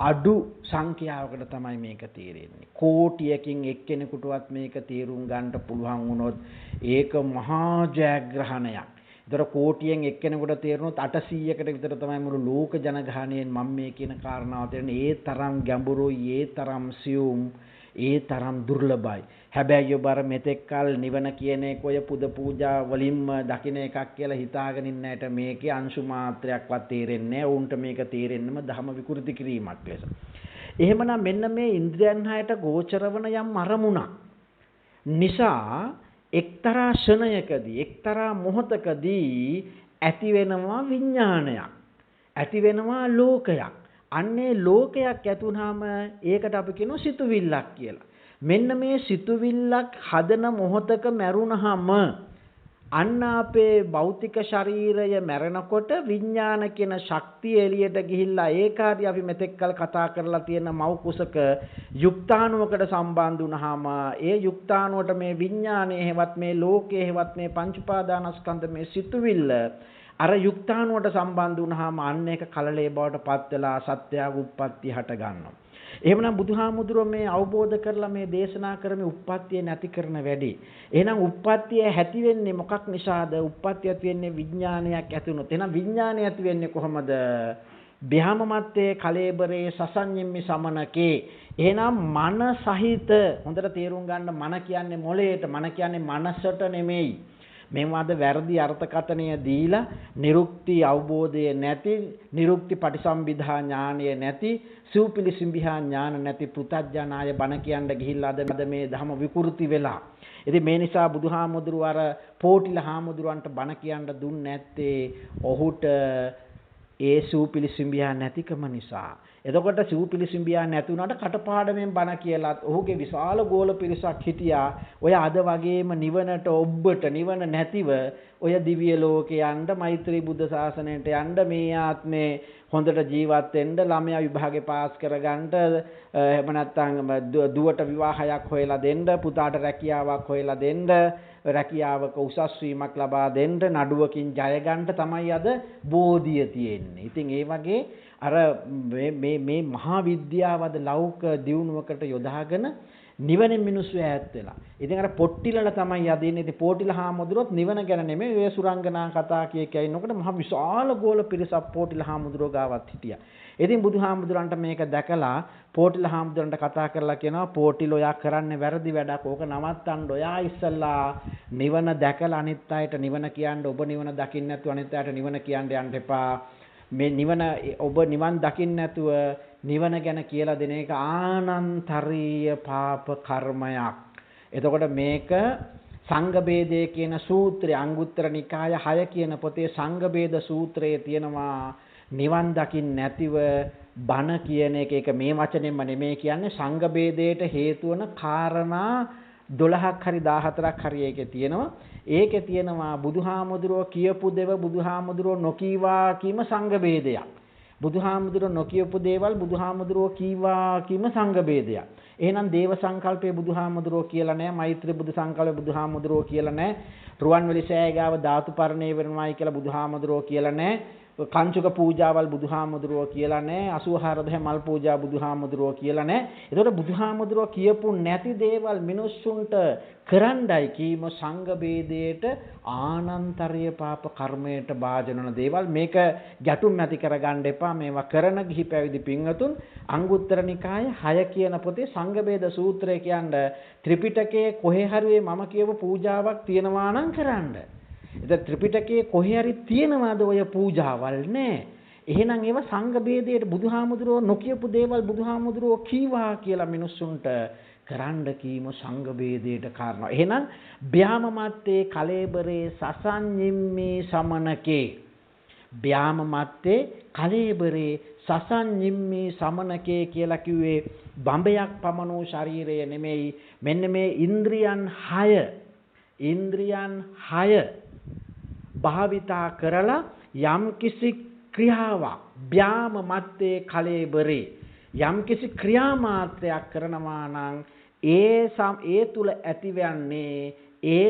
අඩු සංඛ්‍යාවකට තමයි මේක තේරෙන්නේ. කෝටියකින් එක්කෙනෙකුටවත් මේක තේරුම් ගන්න පුළුවන් වුණොත් ඒක මහා ජයග්‍රහණයක්. ඒතර කෝටියෙන් එක්කෙනෙකුට තේරුනොත් 800කට විතර තමයි මුළු ලෝක ජනගහණයෙන් මම මේ කියන කාරණාව තේරෙන්නේ. ඒ තරම් ගැඹුරුයි, ඒ තරම් සියුම්, ඒ තරම් දුර්ලභයි. හැබැයි ඔබ අර මෙතෙක් කල නිවන කියන එක ඔය පුද පූජා වලින්ම දකින්න එකක් කියලා හිතාගෙන ඉන්න ඇයට මේකේ අංශු මාත්‍රයක්වත් තේරෙන්නේ නැහැ. උන්ට මේක තේරෙන්නම ධම විකෘති කිරීමක් ලෙස. එහෙමනම් මෙන්න මේ ඉන්ද්‍රයන් හයට ගෝචර වන යම් අරමුණක් නිසා එක්තරා ෂණයකදී එක්තරා මොහොතකදී ඇති වෙනවා විඥානයක්. ඇති වෙනවා ලෝකයක්. අන්නේ ලෝකයක් ඇතුණාම ඒකට අපි කියනවා සිතුවිල්ලක් කියලා. මෙන්න මේ සිතුවිල්ලක් හදන මොහොතක මැරුණාම අන්න අපේ භෞතික ශරීරය මැරෙනකොට විඥාන කියන ශක්තිය එළියට ගිහිල්ලා ඒකාදී අපි මෙතෙක් කල කතා කරලා තියෙන මව් කුසක යුක්තාණුවකට සම්බන්ධ වුණාම ඒ යුක්තාණුවට මේ විඥානයේ හැවත් මේ ලෝකයේ හැවත් මේ පංච උපාදානස්කන්ධ මේ සිතුවිල්ල අර යුක්තාණුවට සම්බන්ධ වුණාම අන්න ඒක කලලේ බවට පත් වෙලා සත්‍යයේ උත්පත්ති හට ගන්නවා. එහෙමනම් බුදුහාමුදුරුවෝ මේ අවබෝධ කරලා මේ දේශනා කරමි උප්පත්තිය නැති කරන වැඩි. එහෙනම් උප්පත්තිය ඇති වෙන්නේ මොකක් නිසාද? උප්පත්තිය ඇති වෙන්නේ විඥානයක් ඇති වුණොත්. එහෙනම් විඥානය ඇති වෙන්නේ කොහොමද? බ්‍යාම මත්තේ කලේබරේ සසඤ්ඤම්මි සමනකේ. එහෙනම් මන සහිත හොඳට තේරුම් ගන්න මන කියන්නේ මොළයට, මන කියන්නේ මනසට නෙමෙයි. මේවාද වැරදි අර්ථකථනය දීලා නිරුක්ති අවබෝධය නැති, නිරුක්ති පටිසම්භිදා ඥානය නැති, සූපිලිසිම්භිහා ඥාන නැති පෘථග්ජනාය බණ කියන්න ගිහිල්ලා අද මේ ධම විකෘති වෙලා. ඉතින් මේ නිසා බුදුහාමුදුරුව අර පෝටිල හාමුදුරුවන්ට බණ කියන්න දුන්නේ නැත්තේ ඔහුට ඒ සූපිලිසිම්භිහා නැතිකම නිසා. එතකොට සූපිලිසිම්භිහා නැති වුණාට කටපාඩමෙන් බණ කියලාත් ඔහුගේ විශාල ගෝල පිරිසක් හිටියා. ඔය අද වගේම නිවනට ඔබ්බට නිවන නැතිව ඔය දිව්‍ය ලෝකේ යන්න, මෛත්‍රී බුද්ධ ශාසනයට යන්න, මේ ආත්මේ හොඳට ජීවත් වෙන්න, ළමයා විභාගේ පාස් කරගන්න, එහෙම නැත්නම් දුවට විවාහයක් හොයලා දෙන්න, පුතාට රැකියාවක් හොයලා දෙන්න, රැකියාවක උසස් වීමක් ලබා දෙන්න, නඩුවකින් ජය ගන්න තමයි අද බෝධිය තියෙන්නේ. ඉතින් ඒ වගේ අර මේ මහා විද්‍යාවද ලෞක දියුණුවකට යොදාගෙන නිවනේ මිනිස්සු ඈත් වෙලා. ඉතින් අර පොට්ටිලල තමයි යදින්නේ. ඉතින් පොට්ටිල හාමුදුරුවොත් නිවන ගැන නෙමෙයි ඔය සුරංගනා කතා කියයි ඉන්නකොට මහ විශාල ගෝල පිරිසක් පොට්ටිල හාමුදුරුවෝ ගාවත් හිටියා. ඉතින් බුදුහාමුදුරන්ට මේක දැකලා පොට්ටිල හාමුදුරන්ට කතා කරලා කියනවා පොට්ටිල ඔයා කරන්නේ වැරදි වැඩක්. ඕක නවත්තන්න. ඔයා ඉස්සල්ලා නිවන දැකලා අනිත් අයට නිවන කියන්න, ඔබ නිවන දකින්න නැතුව අනිත් අයට නිවන කියන්න යන්න එපා. මේ නිවන ඔබ නිවන් දකින්න නැතුව නිවන ගැන කියලා දෙන එක ආනන්තරීය පාප කර්මයක්. එතකොට මේක සංඝබේදයේ කියන සූත්‍රය අංගුත්තර නිකාය 6 කියන පොතේ සංඝබේද සූත්‍රයේ තියෙනවා නිවන් දකින්න නැතිව බණ කියන එක. ඒක මේ වචනෙන්ම නෙමෙයි කියන්නේ සංඝබේදයට හේතු වන කාරණා 12ක් හරි 14ක් හරි ඒකේ තියෙනවා. ඒකේ තියෙනවා බුදුහාමුදුරුවෝ කියපු දේව බුදුහාමුදුරුවෝ නොකීවා කීම සංඝබේදයක්. බුදුහාමුදුරුවෝ නොකියපු දේවල් බුදුහාමුදුරුවෝ කීවා කීම සංඝබේදයක්. එහෙනම් දේව සංකල්පයේ බුදුහාමුදුරුවෝ කියලා නැහැ, මෛත්‍රී බුදු සංකල්පයේ බුදුහාමුදුරුවෝ කියලා නැහැ, රුවන්වැලි සෑය ගාව ධාතු පරිණේ වෙනවායි කියලා බුදුහාමුදුරුවෝ කියලා නැහැ, කංචුක පූජාවල් බුදුහාමුදුරුවෝ කියලා නැහැ, 84 මල් පූජා බුදුහාමුදුරුවෝ කියලා නැහැ. ඒතකොට බුදුහාමුදුරුවෝ කියපු නැති දේවල් මිනිස්සුන්ට කරන්නයි කීම සංඝබේදයට ආනන්තරීය පාප කර්මයට භාජන වන දේවල්. මේක ගැටුම් ඇති කරගන්න එපා. මේවා කරන ගිහි පැවිදි පින්වතුන් අංගුත්තර නිකාය 6 කියන පොතේ සංඝබේද සූත්‍රය කියන්නේ ත්‍රිපිටකයේ කොහේ හරි මම කියව පූජාවක් තියෙනවා නම් කරන්න. ඉතින් ත්‍රිපිටකයේ කොහේ හරි තියෙනවද ඔය පූජාවල්? නෑ. එහෙනම් ඒවා සංඝබේදයට බුදුහාමුදුරුවෝ නොකියපු දේවල් බුදුහාමුදුරුවෝ කීවා කියලා මිනිස්සුන්ට කරන්න කීම සංඝබේදයට කාරණා. එහෙනම් බ්‍යාම මත්තේ කලේබරේ සසඤ්ඤිම්මේ සමනකේ. බ්‍යාම මත්තේ කලේබරේ සසඤ්ඤිම්මේ සමනකේ කියලා කිව්වේ බඹයක් පමණ වූ ශරීරය නෙමෙයි. මෙන්න මේ ඉන්ද්‍රියන් 6 භාවිතා කරලා යම්කිසි ක්‍රියාවක් බ්‍යාම මත්තේ කලේබරේ යම්කිසි ක්‍රියාමාත්‍රයක් කරනවා නම් ඒ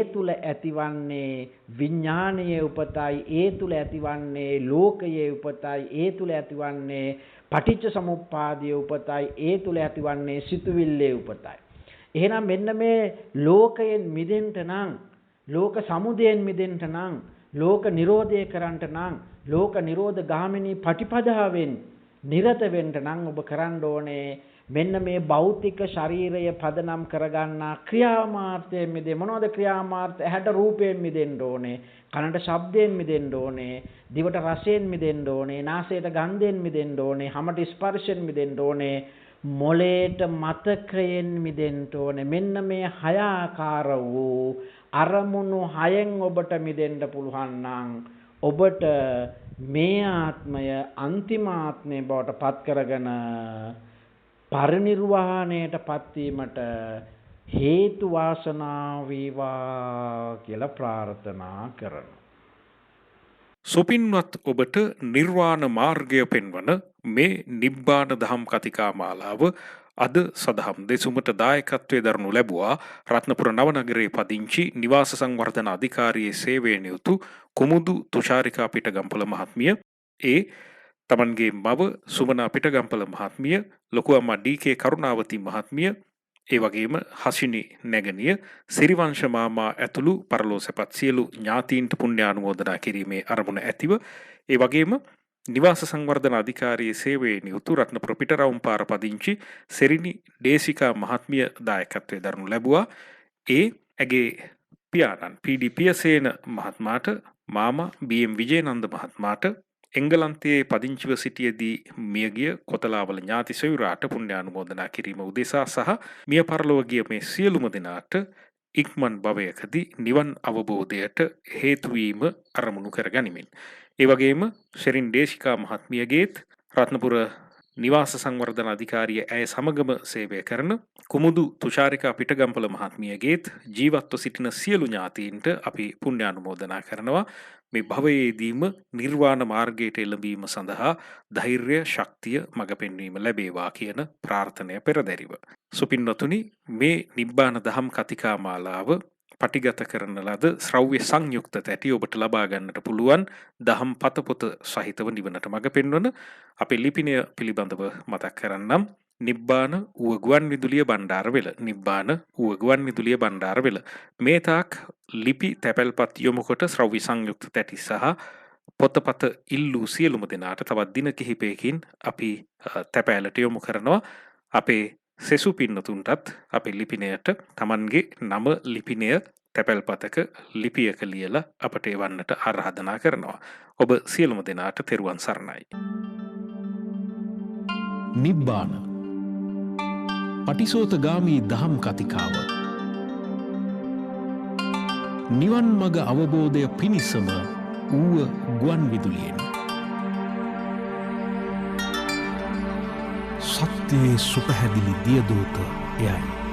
තුල ඇතිවන්නේ විඥානයේ උපතයි, ඒ තුල ඇතිවන්නේ ලෝකයේ උපතයි, ඒ තුල ඇතිවන්නේ පටිච්ච සමුප්පාදයේ උපතයි, ඒ තුල ඇතිවන්නේ සිතුවිල්ලේ උපතයි. එහෙනම් මෙන්න මේ ලෝකයෙන් මිදෙන්න නම්, ලෝක සමුදයෙන් මිදෙන්න නම්, ලෝක නිරෝධය කරන්නට නම්, ලෝක නිරෝධ ගාමිනී පටිපදාවෙන් නිරත වෙන්න නම් ඔබ කරන්න ඕනේ මෙන්න මේ භෞතික ශරීරය පදනම් කරගන්නා ක්‍රියාමාර්ථයෙන් මිදෙන්න. මොනවද ක්‍රියාමාර්ථ? ඇහැට රූපයෙන් මිදෙන්න ඕනේ, කනට ශබ්දයෙන් මිදෙන්න ඕනේ, දිවට රසයෙන් මිදෙන්න ඕනේ, නාසයට ගන්ධයෙන් මිදෙන්න ඕනේ, හමට ස්පර්ශයෙන් මිදෙන්න ඕනේ, මොළයට මතකයෙන් මිදෙන්න ඕනේ. මෙන්න මේ 6 ආකාර වූ අරමුණු හයෙන් ඔබට මිදෙන්න පුළුවන් නම් ඔබට මේ ආත්මය අන්තිම ආත්මය බවට පත් කරගෙන පරිනිර්වාණයට පත්වීමට හේතු වාසනා වේවා කියලා ප්‍රාර්ථනා කරනවා. සුපින්වත් ඔබට නිර්වාණ මාර්ගය පෙන්වන මේ නිබ්බාන දහම් කතිකා මාලාව අද සදහම් දෙසුමට දායකත්වයේ දරනු ලැබුවා රත්නපුර නවනගරයේ පදිංචි නිවාස සංවර්ධන අධිකාරියේ සේවයේ නියුතු කුමුදු තුෂාරිකා පිටගම්පල මහත්මිය, ඒ තමන්ගේ මව සුමනා පිටගම්පල මහත්මිය, ලොකු අම්මා ඩී.කේ. කරුණාවති මහත්මිය, ඒ වගේම හසිනි නැගණිය, සිරිවංශ මාමා ඇතුළු පරලෝ සැපත් සියලු ඥාතීන්ට පුණ්‍යානුමෝදනා කිරීමේ අරමුණ ඇතිව, ඒ වගේම නිවාස සංවර්ධන අධිකාරියේ සේවයේ නියුතු රත්නපුර පිටරවුම් පාර පදිංචි සෙරිනි ඩේසිකා මහත්මිය දායකත්වයේ දරනු ලැබුවා. ඒ ඇගේ පියාණන් පී.ඩී. පියසේන මහත්මයාට, මාමා බී.එම්. විජේනන්ද මහත්මයාට, එංගලන්තයේ පදිංචිව සිටියදී මියගිය කොතලාවල ඥාති සොයුරාට පුණ්‍යානුමෝදනා කිරීම උදෙසා සහ මිය පරලොව ගිය මේ සියලුම දෙනාට ඉක්මන් භවයකදී නිවන් අවබෝධයට හේතු වීම අරමුණු කර ගනිමින්, ඒ වගේම ශෙරින් දේශිකා මහත්මියගේත් රත්නපුර නිවාස සංවර්ධන අධිකාරිය ඇය සමගම සේවය කරන කුමුදු තුෂාරිකා පිටගම්පල මහත්මියගේත් ජීවත්ව සිටින සියලු ඥාතීන්ට අපි පුණ්‍යානුමෝදනා කරනවා. මේ භවයේදීම නිර්වාණ මාර්ගයට එළඹීම සඳහා ධෛර්ය, ශක්තිය, මඟ පෙන්වීම ලැබේවා කියන ප්‍රාර්ථනය පෙරදැරිව. සුපින්වතුනි, මේ නිබ්බාන දහම් කතිකා මාලාව පටිගත කරන ලද ශ්‍රව්‍ය සංයුක්ත තැටි ඔබට ලබා ගන්නට පුළුවන් දහම් පතපොත සහිතව නිවනට මඟ පෙන්වන අපේ ලිපිනය පිළිබඳව මතක් කරන්නම්. නිබ්බාන ඌව ගුවන් විදුලිය බණ්ඩාරවෙල, නිබ්බාන ඌව ගුවන් විදුලිය බණ්ඩාරවෙල. මේ තාක් ලිපි තැපැල්පත් යොමු කොට ශ්‍රව්‍ය සංයුක්ත තැටි සහ පොතපත ඉල්ලූ සියලුම දෙනාට තවත් දින කිහිපයකින් අපි තැපෑලට යොමු කරනවා. අපේ සෙසු පින්නතුන්ටත් අපේ ලිපිනයට තමන්ගේ නම ලිපිනය තැපැල්පතක ලිපියක ලියලා අපට එවන්නට ආරාධනා කරනවා. ඔබ සියලුම දෙනාට තෙරුවන් සරණයි. නිබ්බාන පටිසෝතගාමී දහම් කතිකාව නිවන් මග අවබෝධය පිණිසම ඌව ගුවන් විදුලියෙන් සත්‍යයේ සුපහැදිලි දියදූත එයයි.